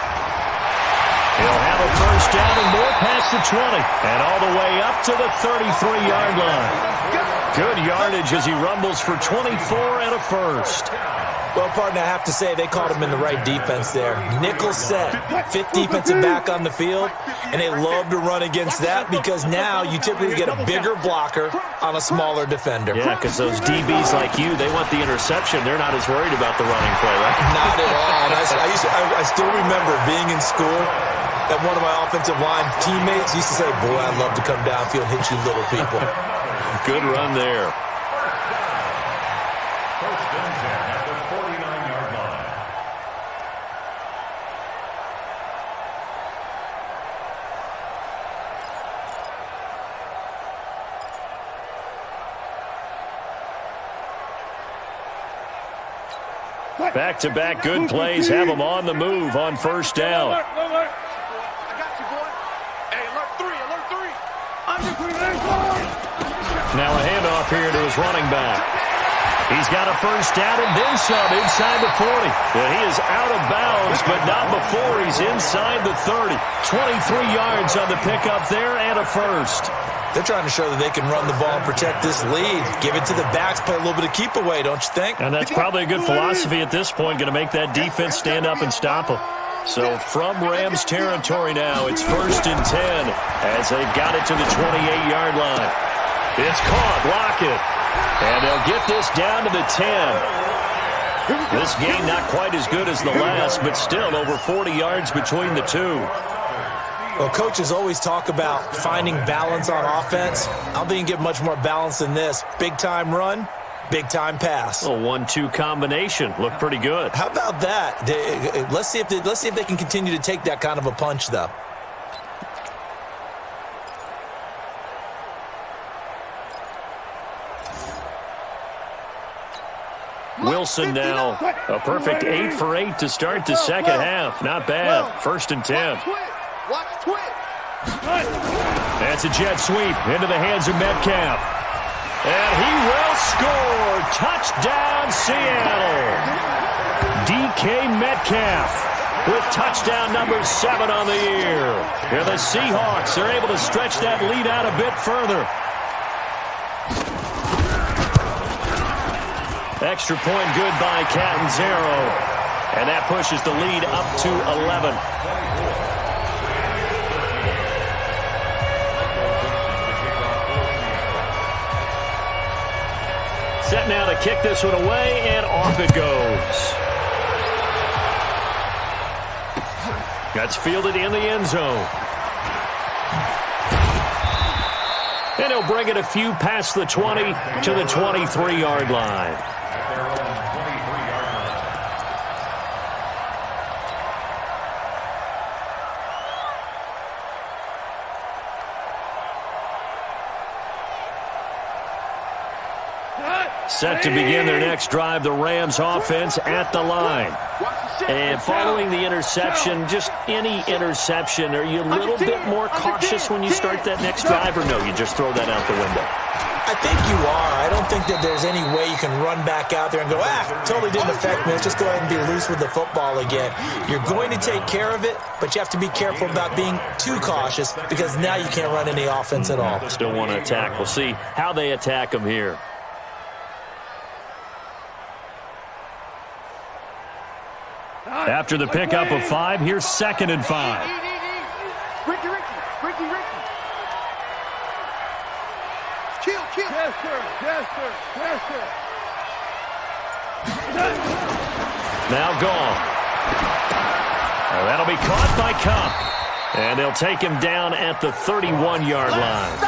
S1: He'll have a first down and more past the 20. And all the way up to the 33-yard line. Good yardage as he rumbles for 24 and a first.
S3: Well, partner, I have to say they caught him in the right defense there. Nickel set, 5th defensive back on the field, and they love to run against that because now you typically get a bigger blocker on a smaller defender.
S1: Yeah, because those DBs like you, they want the interception. They're not as worried about the running play, right?
S3: Not at all. And I still remember being in school that one of my offensive line teammates used to say, boy, I'd love to come downfield and hit you little people.
S1: Good run there.
S4: First and 10 at the 49-yard line.
S1: Back-to-back good plays have them on the move on first down.
S2: I got you, boy. Hey, alert 3.
S1: Now a handoff here to his running back. He's got a first down and then some inside the 40. Well, he is out of bounds, but not before he's inside the 30. 23 yards on the pickup there and a first.
S3: They're trying to show that they can run the ball and protect this lead. Give it to the backs, play a little bit of keep away, don't you think?
S1: And that's probably a good philosophy at this point, going to make that defense stand up and stop them. So from Rams territory now, it's first and 10 as they've got it to the 28-yard line. It's caught, block it. And they'll get this down to the 10. This game not quite as good as the last, but still over 40 yards between the two.
S3: Well, coaches always talk about finding balance on offense. I don't think you can get much more balance than this. Big-time run, big-time pass.
S1: A 1-2 combination. Looked pretty good.
S3: How about that? Let's see if they can continue to take that kind of a punch, though.
S1: Wilson now, a perfect 8 for 8 to start the second half. Not bad. First and 10.
S2: Watch twit.
S1: That's a jet sweep into the hands of Metcalf. And he will score. Touchdown, Seattle. DK Metcalf with touchdown number 7 on the year. And the Seahawks are able to stretch that lead out a bit further. Extra point good by Catanzaro. And that pushes the lead up to 11. Set now to kick this one away, and off it goes. That's fielded in the end zone. And he'll bring it a few past the 20 to the 23-yard line. Set to begin their next drive, the Rams offense at the line. And following the interception, just any interception, are you a little bit more cautious when you start that next drive, or no, you just throw that out the window?
S3: I think you are. I don't think that there's any way you can run back out there and go, totally didn't affect me. Let's just go ahead and be loose with the football again. You're going to take care of it, but you have to be careful about being too cautious because now you can't run any offense at all.
S1: Still want to attack. We'll see how they attack them here. After the pickup of 5, here's 2nd and 5.
S2: Ricky. Kill. Yes, sir.
S1: Now gone. That'll be caught by Cup. And they'll take him down at the 31-yard line.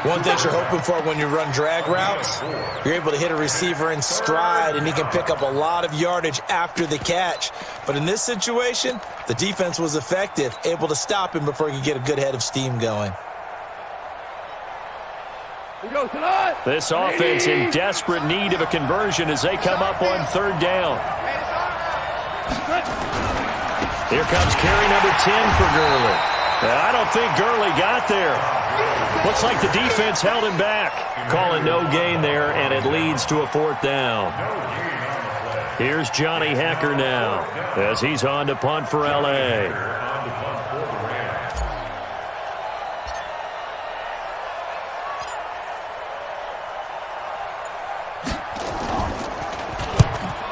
S3: One thing you're hoping for when you run drag routes, you're able to hit a receiver in stride, and he can pick up a lot of yardage after the catch. But in this situation, the defense was effective, able to stop him before he could get a good head of steam going.
S1: This offense in desperate need of a conversion as they come up on 3rd down. Here comes carry number 10 for Gurley. I don't think Gurley got there. Looks like the defense held him back. Calling no gain there, and it leads to a 4th down. Here's Johnny Hecker now as he's on to punt for L.A.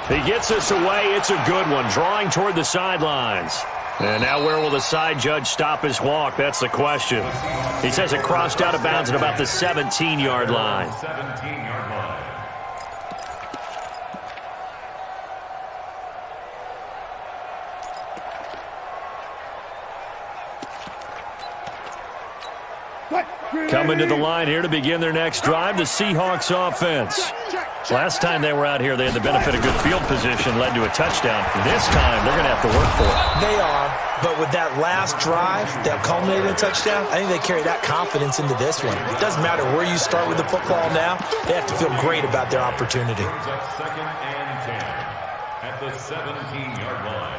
S1: He gets us away. It's a good one, drawing toward the sidelines. And now where will the side judge stop his walk? That's the question. He says it crossed out of bounds at about the 17-yard line. Coming to the line here to begin their next drive, the Seahawks offense. Last time they were out here, they had the benefit of good field position, led to a touchdown. This time, they're going to have to work for it.
S3: They are, but with that last drive that culminated in a touchdown, I think they carry that confidence into this one. It doesn't matter where you start with the football now. They have to feel great about their opportunity.
S4: 2nd and 10 at the 17-yard line.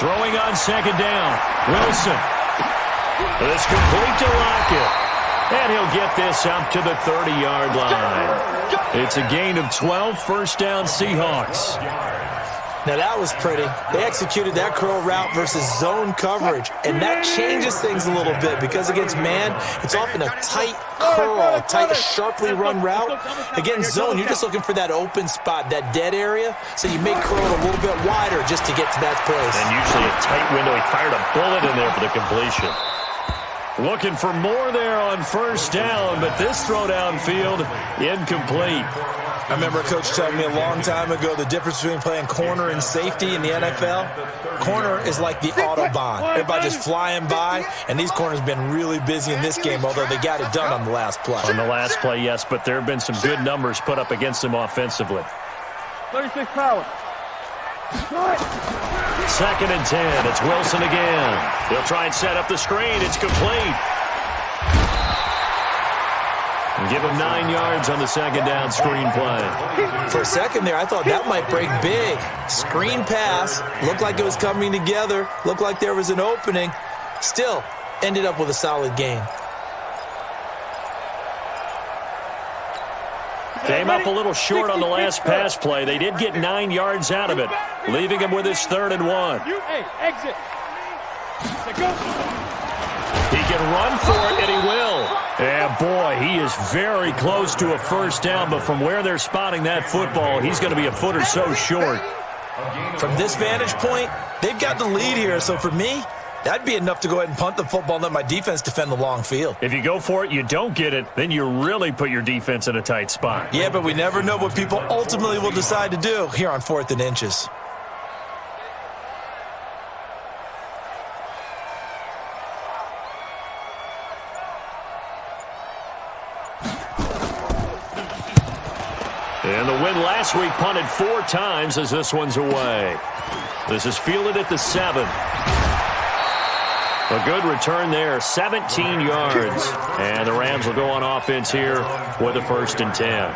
S1: Throwing on 2nd down. Wilson. It's complete to Lockett. And he'll get this up to the 30-yard line. It's a gain of 12, 1st down Seahawks.
S3: Now that was pretty. They executed that curl route versus zone coverage, and that changes things a little bit because against man, it's often a tight curl, tight, sharply run route. Against zone, you're just looking for that open spot, that dead area, so you make curl a little bit wider just to get to that place.
S1: And usually a tight window. He fired a bullet in there for the completion. Looking for more there on 1st down, but this throw downfield, incomplete.
S3: I remember a coach telling me a long time ago the difference between playing corner and safety in the NFL. Corner is like the Autobahn. Everybody just flying by, and these corners have been really busy in this game, although they got it done on the last play.
S1: On the last play, yes, but there have been some good numbers put up against them offensively.
S2: 36 power.
S1: 2nd and 10. It's Wilson again. He'll try and set up the screen. It's complete. Give him 9 yards on the 2nd down screen play.
S3: For a second there, I thought that might break big. Screen pass. Looked like it was coming together. Looked like there was an opening. Still, ended up with a solid game.
S1: Came up a little short on the last pass play. They did get 9 yards out of it, leaving him with his 3rd and 1.
S2: Hey, exit.
S1: He can run for it, and he will. Yeah, boy, he is very close to a 1st down, but from where they're spotting that football, he's going to be a foot or so short.
S3: From this vantage point, they've got the lead here, so for me, that'd be enough to go ahead and punt the football and let my defense defend the long field.
S1: If you go for it, you don't get it, then you really put your defense in a tight spot.
S3: Yeah, but we never know what people ultimately will decide to do here on 4th and inches.
S1: And the win last week punted 4 times as this one's away. This is fielded at the 7. A good return there, 17 yards. And the Rams will go on offense here with a 1st and 10.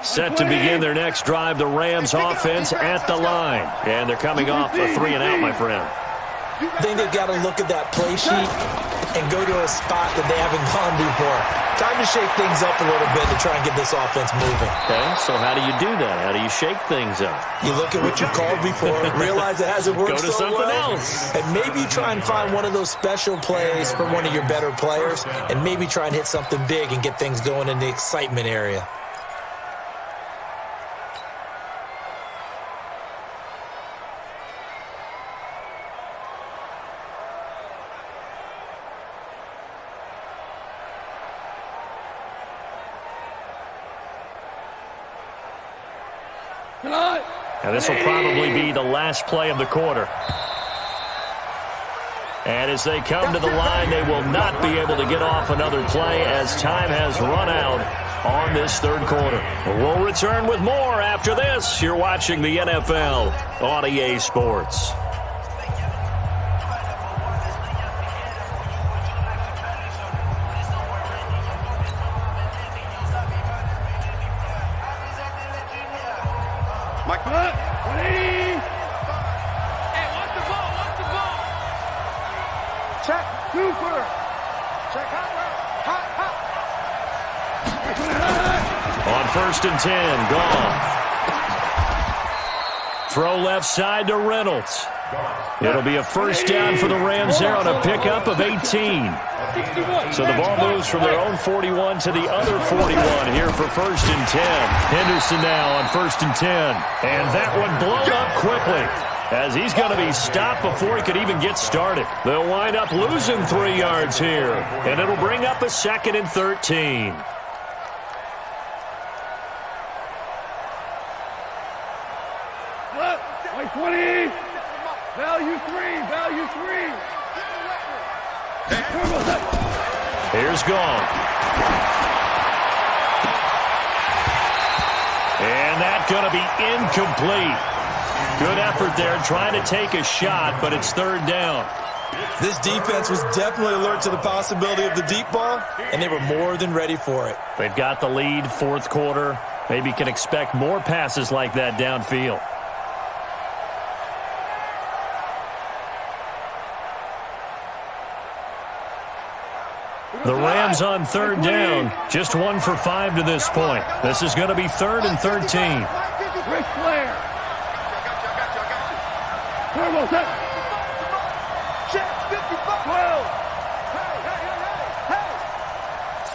S1: Set to begin their next drive, the Rams offense at the line. And they're coming off a 3 and out, my friend.
S3: I think they've got to look at that play sheet and go to a spot that they haven't gone before. Time to shake things up a little bit to try and get this offense moving.
S1: Okay, so how do you do that? How do you shake things up?
S3: You look at what you called before, realize it hasn't worked
S1: Go to
S3: so
S1: something
S3: well,
S1: else.
S3: and maybe try and find one of those special plays from one of your better players, and maybe try and hit something big and get things going in the excitement area.
S1: And this will probably be the last play of the quarter. And as they come to the line, they will not be able to get off another play as time has run out on this 3rd quarter. We'll return with more after this. You're watching the NFL on EA Sports. On 1st and 10, Goff. Throw left side to Reynolds. It'll be a 1st down for the Rams there on a pickup of 18. So the ball moves from their own 41 to the other 41 here for 1st and 10. Henderson now on 1st and 10. And that one blown up quickly, as he's going to be stopped before he could even get started. They'll wind up losing 3 yards here, and it'll bring up a 2nd and 13.
S2: White 20. Value 3. Value 3.
S1: Here's Goff. And that's going to be incomplete. Good effort there trying to take a shot, but it's 3rd down.
S3: This defense was definitely alert to the possibility of the deep ball, and they were more than ready for it.
S1: They've got the lead, 4th quarter. Maybe can expect more passes like that downfield. The Rams on 3rd down, just 1 for 5 to this point. This is going to be 3rd and 13.
S2: Ric Flair. Turbo set. Check 55. 12. Hey.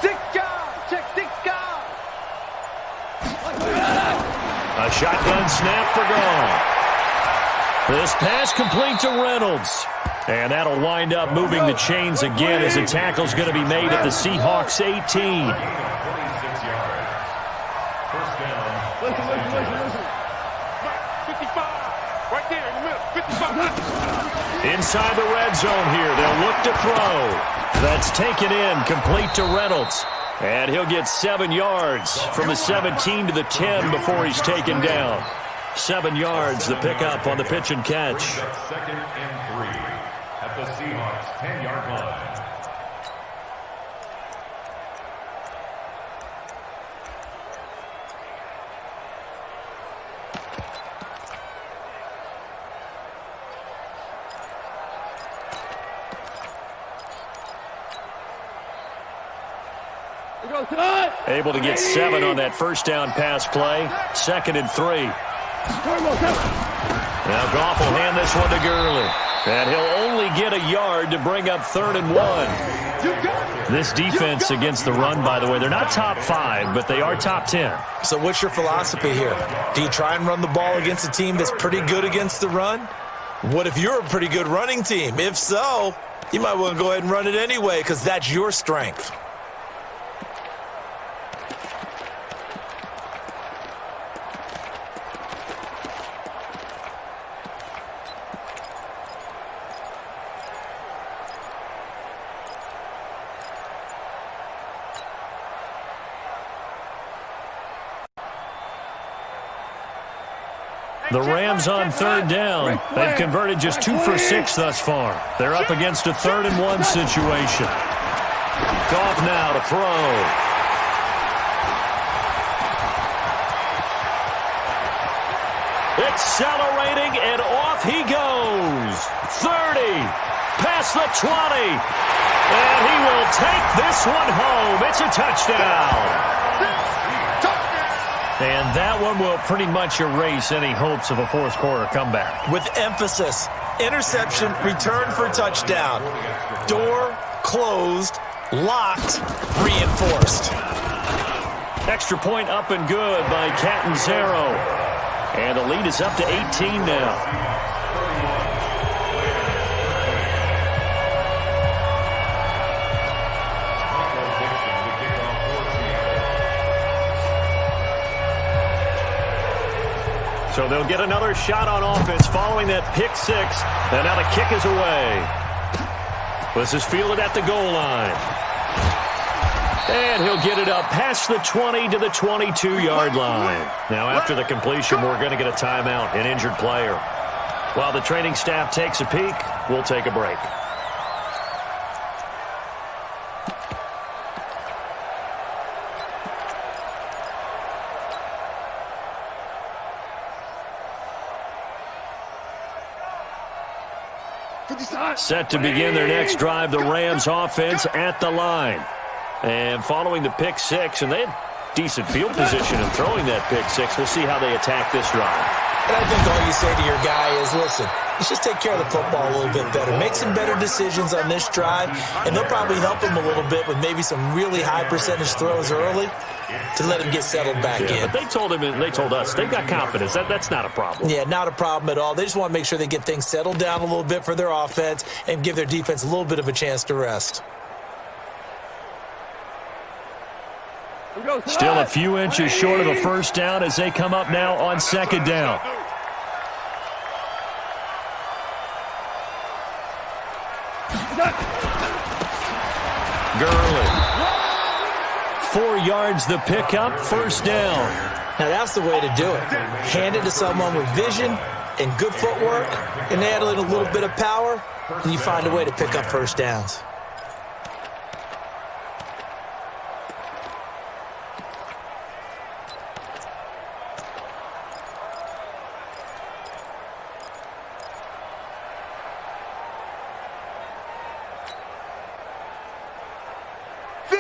S2: 6 guys. Check 6 guys.
S1: A shotgun snap for Goff. This pass complete to Reynolds. And that'll wind up moving the chains again as a tackle's going to be made at the Seahawks 18.
S2: Listen. 55. Right there in the middle. 55.
S1: Inside the red zone here. They'll look to throw. That's taken in, complete to Reynolds. And he'll get 7 yards from the 17 to the 10 before he's taken down. 7 yards, the pickup on the pitch and catch.
S4: Second and 3 at the Seahawks 10-yard line.
S1: Able to get 7 on that first down pass play. 2nd and 3. Now Goff will hand this one to Gurley. And he'll only get a yard to bring up 3rd and 1. This defense against the run, by the way, they're not top 5, but they are top 10.
S3: So what's your philosophy here? Do you try and run the ball against a team that's pretty good against the run? What if you're a pretty good running team? If so, you might want to go ahead and run it anyway because that's your strength.
S1: The Rams on 3rd down. They've converted just 2 for 6 thus far. They're up against a 3rd and 1 situation. Goff now to throw. Accelerating, and off he goes. 30, past the 20. And he will take this one home. It's a touchdown. And that one will pretty much erase any hopes of a fourth-quarter comeback.
S3: With emphasis, interception, return for touchdown. Door closed, locked, reinforced.
S1: Extra point up and good by Catanzaro. And the lead is up to 18 now. So they'll get another shot on offense following that pick 6. And now the kick is away. This is fielded at the goal line. And he'll get it up past the 20 to the 22-yard line. Now after the completion, we're going to get a timeout, an injured player. While the training staff takes a peek, we'll take a break. Set to begin their next drive, the Rams offense at the line. And following the pick 6, and they had decent field position in throwing that pick 6. We'll see how they attack this drive.
S3: And I think all you say to your guy is, listen, let's just take care of the football a little bit better. Make some better decisions on this drive, and they'll probably help him a little bit with maybe some really high percentage throws early to let him get settled back in.
S1: But they told him, and they told us, they've got confidence. That's not a problem.
S3: Yeah, not a problem at all. They just want to make sure they get things settled down a little bit for their offense and give their defense a little bit of a chance to rest.
S1: Still a few inches short of a first down as they come up now on 2nd down. Gurley. 4 yards the pickup, first down.
S3: Now that's the way to do it. Hand it to someone with vision and good footwork, and add in a little bit of power, and you find a way to pick up first downs.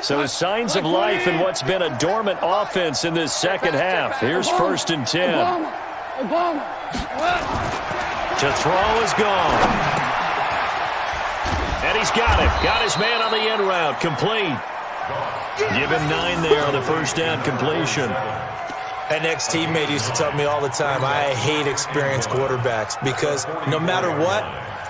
S1: So signs of life in what's been a dormant offense in this second half. Here's 1st and 10. To throw is gone. And he's got it. Got his man on the end route. Complete. Give him 9 there on the first down completion.
S3: An ex-teammate used to tell me all the time, I hate experienced quarterbacks because no matter what,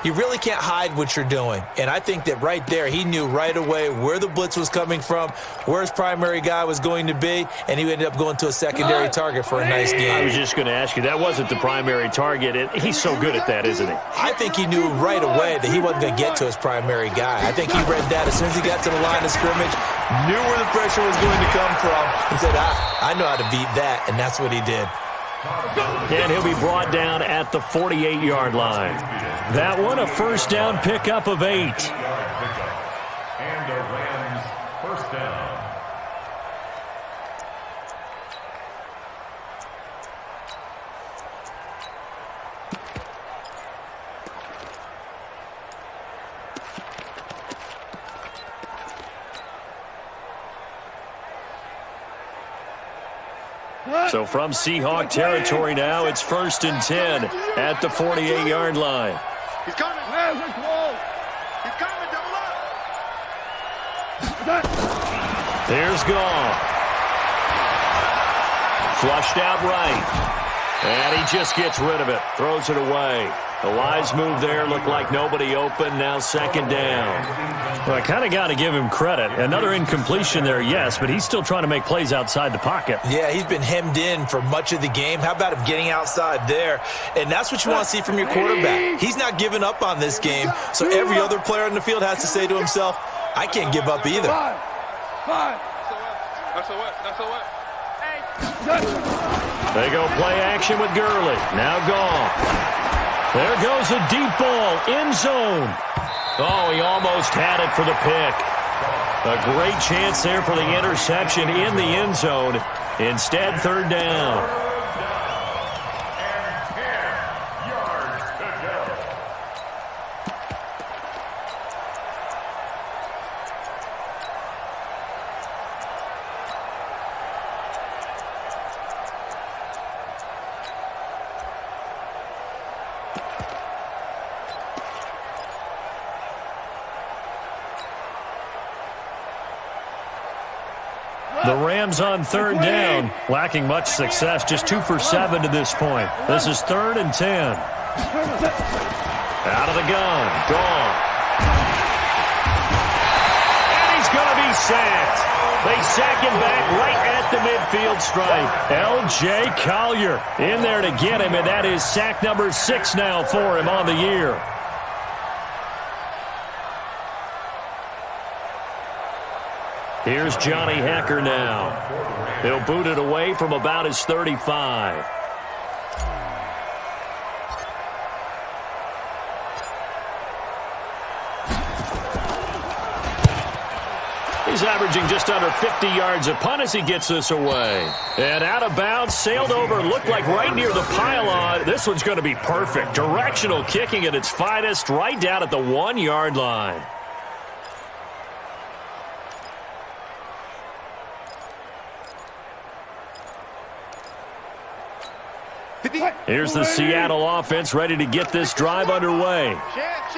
S3: you really can't hide what you're doing. And I think that right there, he knew right away where the blitz was coming from, where his primary guy was going to be, and he ended up going to a secondary target for a nice game.
S1: I was just going to ask you, that wasn't the primary target. And he's so good at that, isn't he?
S3: I think he knew right away that he wasn't going to get to his primary guy. I think he read that as soon as he got to the line of scrimmage, knew where the pressure was going to come from, and said, I know how to beat that, and that's what he did.
S1: And he'll be brought down at the 48-yard line. That one, a first down pickup of 8.
S4: And a Rams first down.
S1: So from Seahawk territory now, it's 1st and 10 at the 48-yard line.
S2: He's coming. He's coming. Double up.
S1: There's Goff. Flushed out right. And he just gets rid of it. Throws it away. The wise move there. Looked like nobody open. Now 2nd down. Well, I kind of got to give him credit. Another incompletion there, yes, but he's still trying to make plays outside the pocket.
S3: Yeah, he's been hemmed in for much of the game. How about him getting outside there? And that's what you want to see from your quarterback. He's not giving up on this game, so every other player on the field has to say to himself, I can't give up either.
S2: That's a what?
S1: They go play action with Gurley. Now Goff. There goes a deep ball, end zone. Oh, he almost had it for the pick. A great chance there for the interception in the end zone. Instead, 3rd down.
S4: And 10 yards to go.
S1: The Rams on 3rd down, lacking much success, just 2 for 7 to this point. This is 3rd and 10. Out of the gun, Goff. And he's going to be sacked. They sack him back right at the midfield stripe. L.J. Collier in there to get him, and that is sack number 6 now for him on the year. Here's Johnny Hecker now. He'll boot it away from about his 35. He's averaging just under 50 yards a punt as he gets this away. And out of bounds, sailed over, looked like right near the pylon. This one's going to be perfect. Directional kicking at its finest, right down at the 1-yard line. Here's the Seattle offense ready to get this drive underway.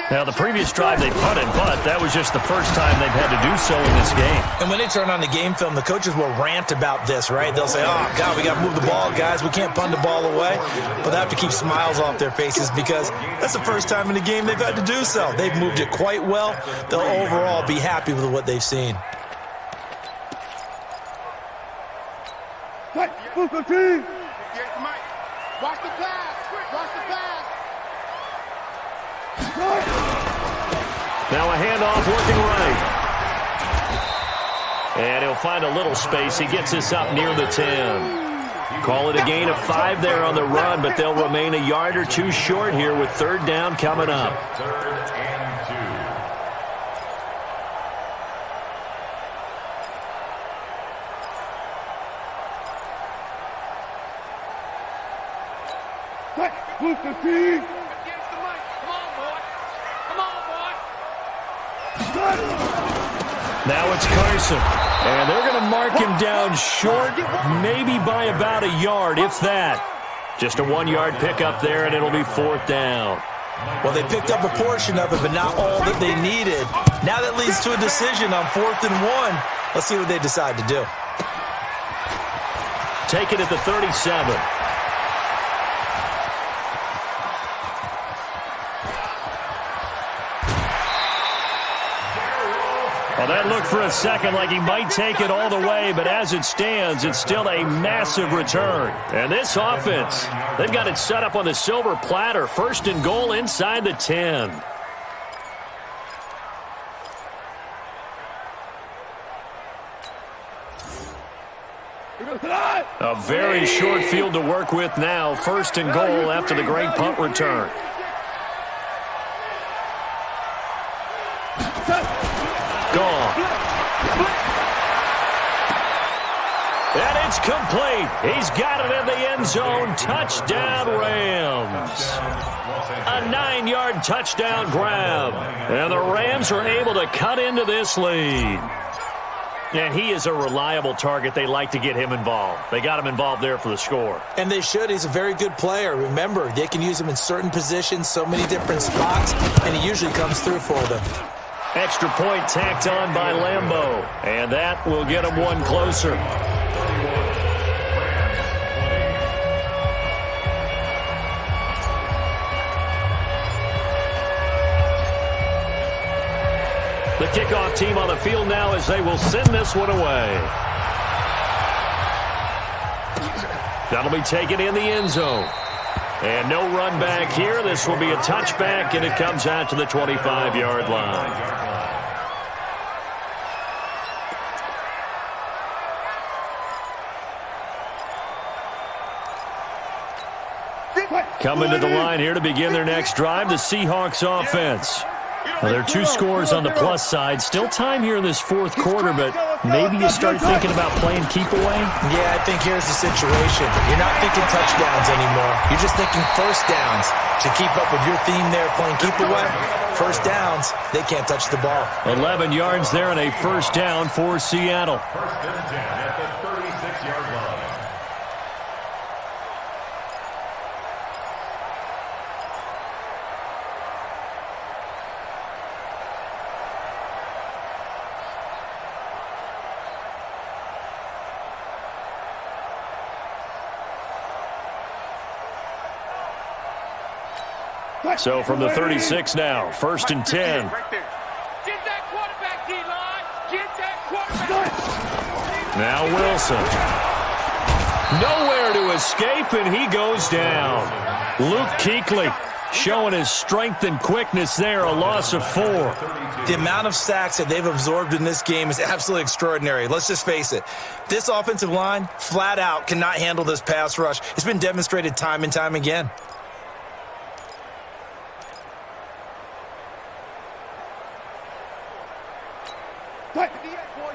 S1: Now, the previous drive they punted, but that was just the first time they've had to do so in this game.
S3: And when they turn on the game film, the coaches will rant about this, right? They'll say, oh, God, we got to move the ball, guys. We can't punt the ball away. But they have to keep smiles off their faces because that's the first time in the game they've had to do so. They've moved it quite well. They'll overall be happy with what they've seen.
S2: Watch the pass. Watch the pass.
S1: Now a handoff working right. And he'll find a little space. He gets this up near the 10. Call it a gain of 5 there on the run, but they'll remain a yard or 2 short here with 3rd down coming up.
S4: 3rd and 2.
S2: Move the team. Against the mic. Come on, boy. Come on, boy.
S1: Now it's Carson. And they're going to mark him down short, maybe by about a yard, if that. Just a 1-yard pickup there, and it'll be 4th down.
S3: Well, they picked up a portion of it, but not all that they needed. Now that leads to a decision on 4th and 1. Let's see what they decide to do.
S1: Take it at the 37. Well, that looked for a second like he might take it all the way, but as it stands, it's still a massive return. And this offense, they've got it set up on the silver platter. 1st and goal inside the 10. A very short field to work with now. 1st and goal after the great punt return. Gone. And it's complete. He's got it in the end zone. Touchdown, Rams. A 9-yard touchdown grab. And the Rams are able to cut into this lead. And he is a reliable target. They like to get him involved. They got him involved there for the score.
S3: And they should. He's a very good player. Remember, they can use him in certain positions, so many different spots, and he usually comes through for them.
S1: Extra point tacked on by Lambeau. And that will get him one closer. The kickoff team on the field now as they will send this one away. That'll be taken in the end zone. And no run back here. This will be a touchback, and it comes out to the 25-yard line. Coming to the line here to begin their next drive, the Seahawks offense. Well, there are 2 scores on the plus side. Still time here in this 4th quarter, but maybe you start thinking about playing keep away?
S3: Yeah, I think here's the situation. You're not thinking touchdowns anymore. You're just thinking first downs. To keep up with your theme there, playing keep away, first downs, they can't touch the ball.
S1: 11 yards there and a 1st down for Seattle.
S4: 1st and 10 at the 36-yard line.
S1: So from the 36 now, 1st and 10.
S2: Get that quarterback, D-line. Get that quarterback.
S1: Now Wilson. Nowhere to escape, and he goes down. Luke Kuechly showing his strength and quickness there, a loss of 4.
S3: The amount of sacks that they've absorbed in this game is absolutely extraordinary. Let's just face it. This offensive line, flat out, cannot handle this pass rush. It's been demonstrated time and time again.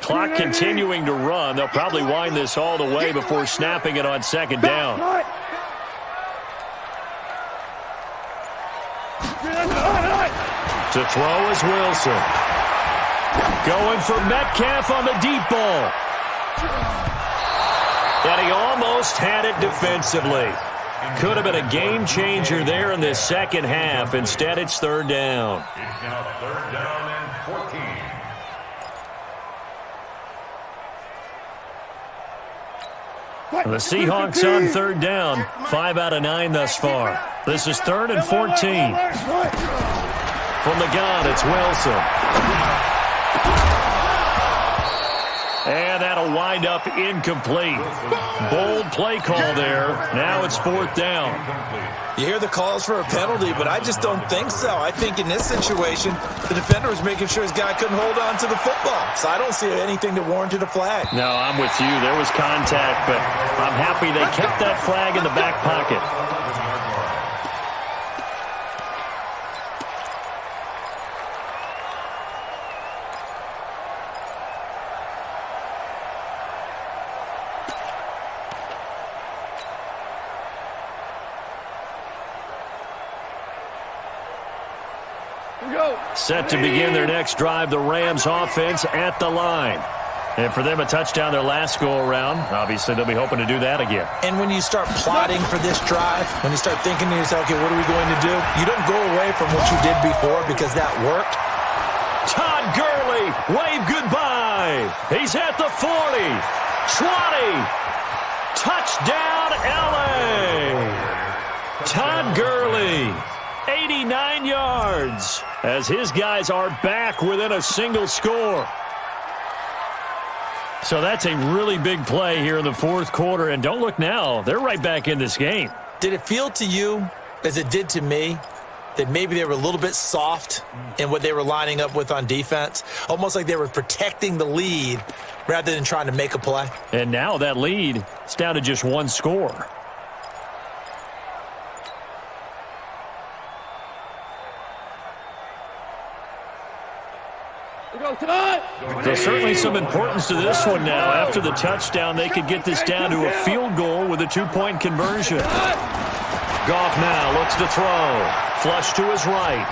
S1: Clock continuing to run. They'll probably wind this all the way before snapping it on 2nd down. To throw is Wilson. Going for Metcalf on the deep ball. And he almost had it defensively. Could have been a game changer there in this 2nd half. Instead, it's 3rd down.
S4: It's now 3rd down and 14.
S1: The Seahawks on 3rd down. 5 out of 9 thus far. This is 3rd and 14. From the gun, it's Wilson. And that'll wind up incomplete. Bold play call there. Now it's 4th down.
S3: You hear the calls for a penalty, but I just don't think so. I think in this situation, the defender was making sure his guy couldn't hold on to the football. So I don't see anything that warranted a flag.
S1: No, I'm with you. There was contact, but I'm happy they kept that flag in the back pocket. Set to begin their next drive, the Rams offense at the line. And for them, a touchdown their last go-around. Obviously, they'll be hoping to do that again.
S3: And when you start plotting for this drive, when you start thinking to yourself, okay, what are we going to do? You don't go away from what you did before because that worked.
S1: Todd Gurley, wave goodbye. He's at the 40, 20. Touchdown, L.A. Todd Gurley, 89 yards, as his guys are back within a single score. So that's a really big play here in the fourth quarter. And don't look now. They're right back in this game.
S3: Did it feel to you, as it did to me, that maybe they were a little bit soft in what they were lining up with on defense? Almost like they were protecting the lead rather than trying to make a play.
S1: And now that lead is down to just one score. There's certainly some importance to this one now. After the touchdown, they could get this down to a field goal with a two-point conversion. Goff now looks to throw. Flush to his right.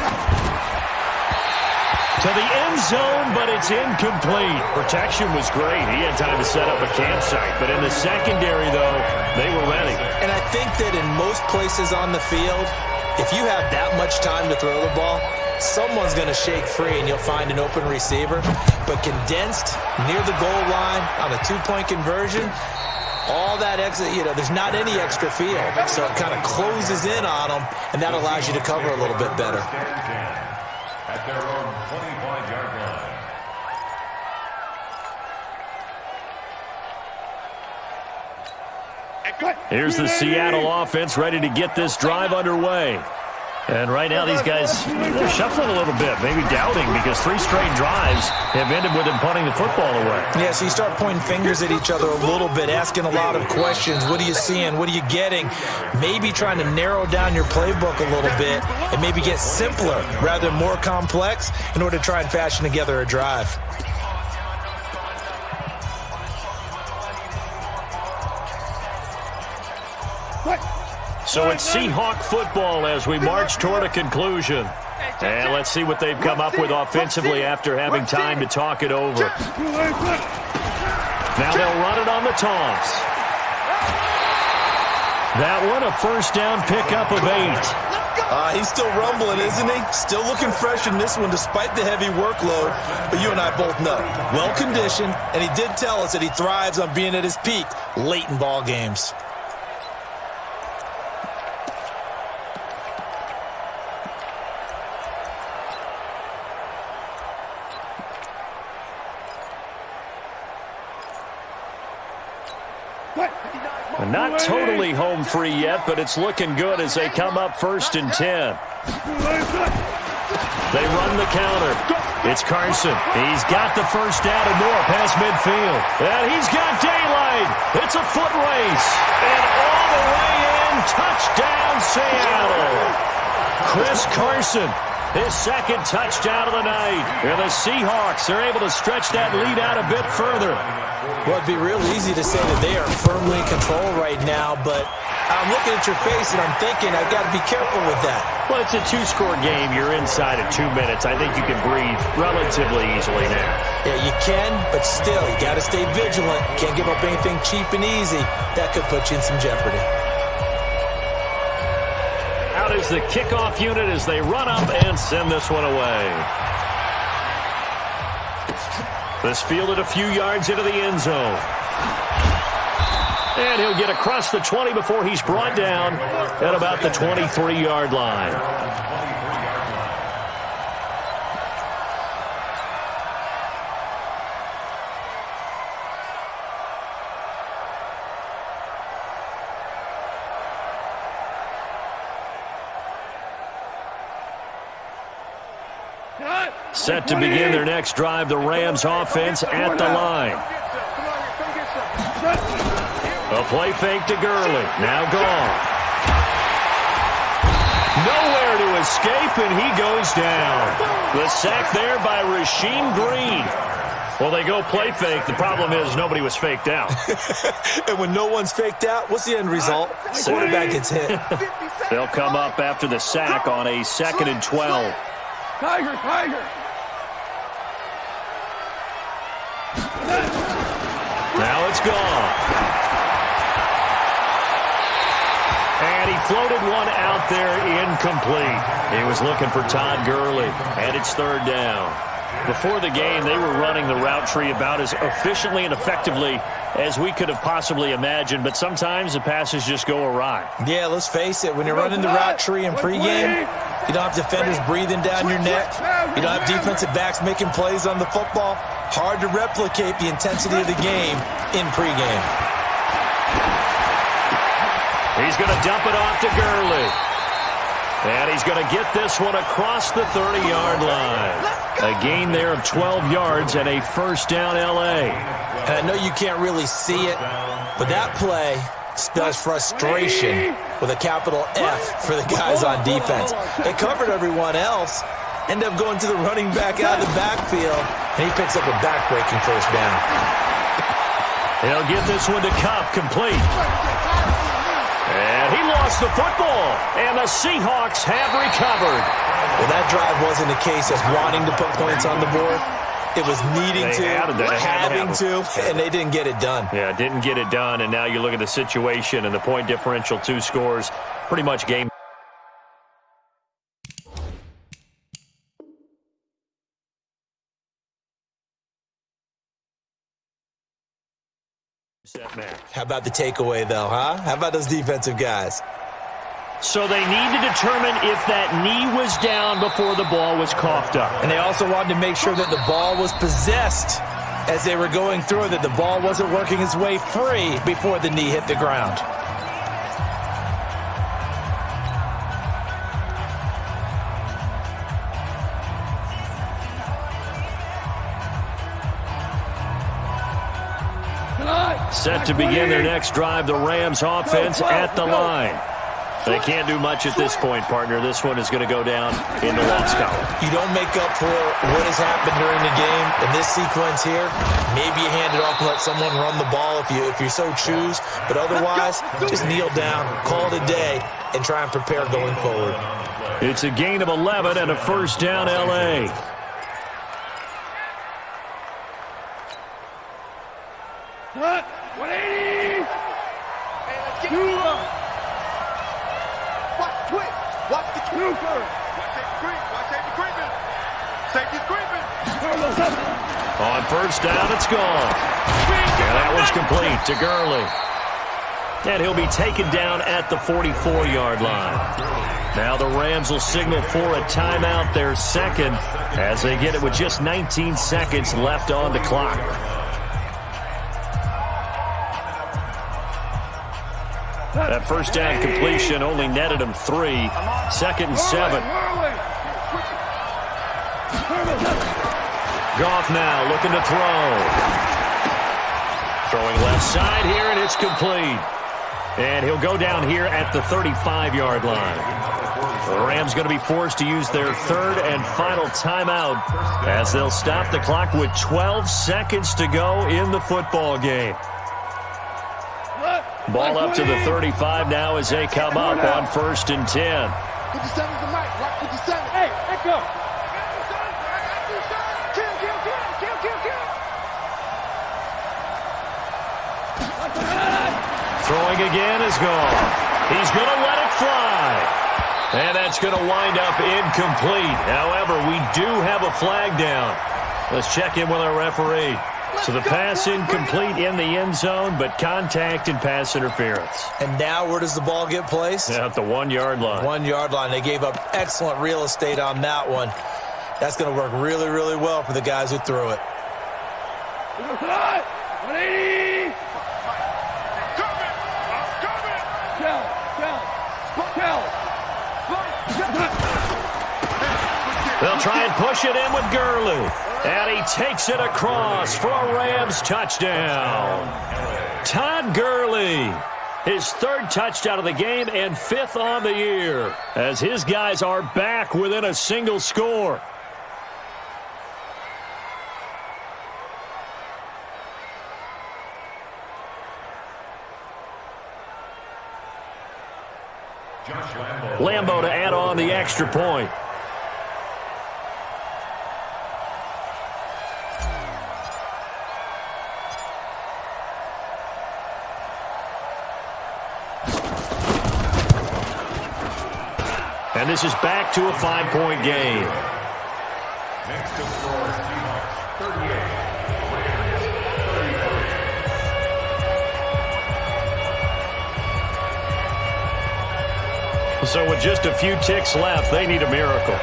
S1: To the end zone, but it's incomplete. Protection was great. He had time to set up a campsite. But in the secondary, though, they were ready.
S3: And I think that in most places on the field, if you have that much time to throw the ball, someone's going to shake free and you'll find an open receiver. But condensed near the goal line on a two-point conversion, all that extra, there's not any extra field. So it kind of closes in on them, and that allows you to cover a little bit better.
S4: At their own 25-yard line.
S1: Here's the Seattle offense ready to get this drive underway. And right now these guys, they're shuffling a little bit, maybe doubting, because 3 straight drives have ended with them punting the football away.
S3: Yeah, so you start pointing fingers at each other a little bit, asking a lot of questions. What are you seeing? What are you getting? Maybe trying to narrow down your playbook a little bit and maybe get simpler rather than more complex in order to try and fashion together a drive.
S1: So it's Seahawk football as we march toward a conclusion. And let's see what they've come up with offensively after having time to talk it over. Now they'll run it on the toss. That one, a first down pickup of 8.
S3: He's still rumbling, isn't he? Still looking fresh in this one despite the heavy workload. But you and I both know, well-conditioned, and he did tell us that he thrives on being at his peak late in ball games.
S1: Not totally home free yet, but it's looking good as they come up 1st and 10. They run the counter. It's Carson. He's got the first down and more past midfield. And he's got daylight. It's a foot race. And all the way in, touchdown Seattle. Chris Carson, his 2nd touchdown of the night. And the Seahawks are able to stretch that lead out a bit further.
S3: Well, it'd be real easy to say that they are firmly in control right now, but I'm looking at your face and I'm thinking I've got to be careful with that.
S1: Well, it's a 2-score game. You're inside of 2 minutes. I think you can breathe relatively easily now.
S3: Yeah, you can, but still, you got to stay vigilant. Can't give up anything cheap and easy. That could put you in some jeopardy.
S1: Out is the kickoff unit as they run up and send this one away. This fielded a few yards into the end zone. And he'll get across the 20 before he's brought down at about the 23-yard line. Set to begin their next drive, the Rams offense at the line. A play fake to Gurley. Now gone. Nowhere to escape, and he goes down. The sack there by Rasheem Green. Well, they go play fake. The problem is nobody was faked out.
S3: And when no one's faked out, what's the end result? Quarterback gets hit.
S1: They'll come up after the sack on a 2nd and 12.
S2: Tiger.
S1: Now it's gone. And he floated one out there incomplete. He was looking for Todd Gurley, and it's 3rd down. Before the game, they were running the route tree about as efficiently and effectively as we could have possibly imagined, but sometimes the passes just go awry.
S3: Yeah, let's face it. When you're running the route tree in pregame, you don't have defenders breathing down your neck. You don't have defensive backs making plays on the football. Hard to replicate the intensity of the game in pregame.
S1: He's going to dump it off to Gurley. And he's going to get this one across the 30-yard line. A gain there of 12 yards and a first down L.A.
S3: And I know you can't really see it, but that play spells frustration with a capital F for the guys on defense. They covered everyone else, end up going to the running back out of the backfield, and he picks up a back-breaking first down.
S1: He'll get this one to Kupp, complete. And he lost the football, and the Seahawks have recovered.
S3: Well, that drive wasn't a case of wanting to put points on the board. It was needing having to, and they didn't get it done.
S1: Yeah, didn't get it done, and now you look at the situation and the point differential, 2 scores, pretty much game. Set match.
S3: How about the takeaway, though, huh? How about those defensive guys?
S1: So they need to determine if that knee was down before the ball was coughed up.
S3: And they also wanted to make sure that the ball was possessed as they were going through, that the ball wasn't working its way free before the knee hit the ground.
S1: Set to begin their next drive, the Rams offense at the line. They can't do much at this point, partner. This one is going to go down in the loss column.
S3: You don't make up for what has happened during the game. In this sequence here, maybe you hand it off and let someone run the ball if you so choose. But otherwise, just kneel down, call it a day, and try and prepare going forward.
S1: It's a gain of 11 and a first down, L.A.
S2: Cut. 180. Hey, let's get watch the twitch. Watch the twitch. Watch safety creeping. Safety's creeping.
S1: On first down, it's gone. And that one's complete to Gurley. And he'll be taken down at the 44-yard line. Now the Rams will signal for a timeout, their second, as they get it with just 19 seconds left on the clock. That first down completion only netted him 3. 2nd and 7. Goff now looking to throw. Throwing left side here, and it's complete. And he'll go down here at the 35-yard line. The Rams going to be forced to use their third and final timeout as they'll stop the clock with 12 seconds to go in the football game. Ball up to the 35 now as they come up on 1st and 10.
S2: 57's the mic. Right, 57. Hey, let's go.
S1: Throwing again is gone. He's going to let it fly. And that's going to wind up incomplete. However, we do have a flag down. Let's check in with our referee. So the pass incomplete in the end zone, but contact and pass interference.
S3: And now where does the ball get placed?
S1: At the 1-yard line.
S3: 1-yard line. They gave up excellent real estate on that one. That's going to work really, really well for the guys who threw it.
S2: 180.
S1: They'll try and push it in with Gurley. And he takes it across for a Rams touchdown. Todd Gurley, his 3rd touchdown of the game and 5th on the year, as his guys are back within a single score. Lambo to add on the extra point. And this is back to a 5-point game.
S4: Next to score, Seahawks 38.
S1: So with just a few ticks left, they need a miracle.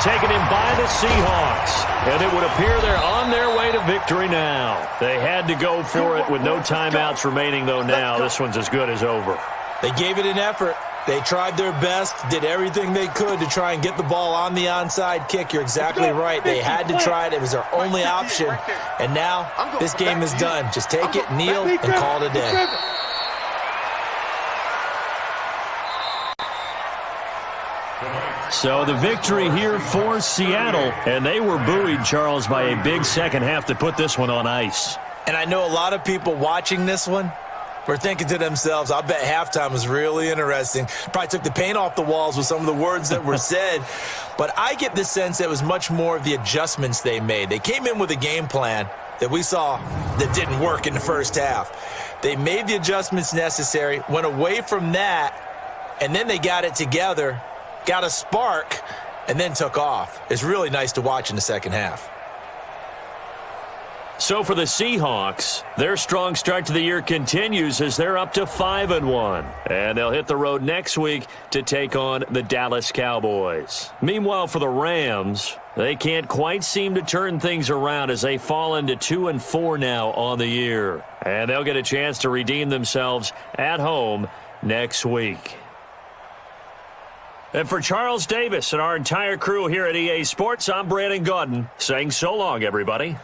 S1: taken in by the Seahawks. And it would appear they're on their way to victory now. They had to go for it with no timeouts remaining, though, now. This one's as good as over.
S3: They gave it an effort. They tried their best, did everything they could to try and get the ball on the onside kick. You're exactly right. They had to try it. It was their only option. And now this game is done. Just take it, kneel, and call it a day.
S1: So the victory here for Seattle, and they were buoyed, Charles, by a big second half to put this one on ice.
S3: And I know a lot of people watching this one were thinking to themselves, I bet halftime was really interesting. Probably took the paint off the walls with some of the words that were said. But I get the sense that it was much more of the adjustments they made. They came in with a game plan that we saw that didn't work in the first half. They made the adjustments necessary, went away from that, and then they got it together, got a spark, and then took off. It's really nice to watch in the second half.
S1: So for the Seahawks, their strong start to the year continues as they're up to 5-1. And they'll hit the road next week to take on the Dallas Cowboys. Meanwhile, for the Rams, they can't quite seem to turn things around as they fall into 2-4 now on the year. And they'll get a chance to redeem themselves at home next week. And for Charles Davis and our entire crew here at EA Sports, I'm Brandon Gaudin saying so long, everybody.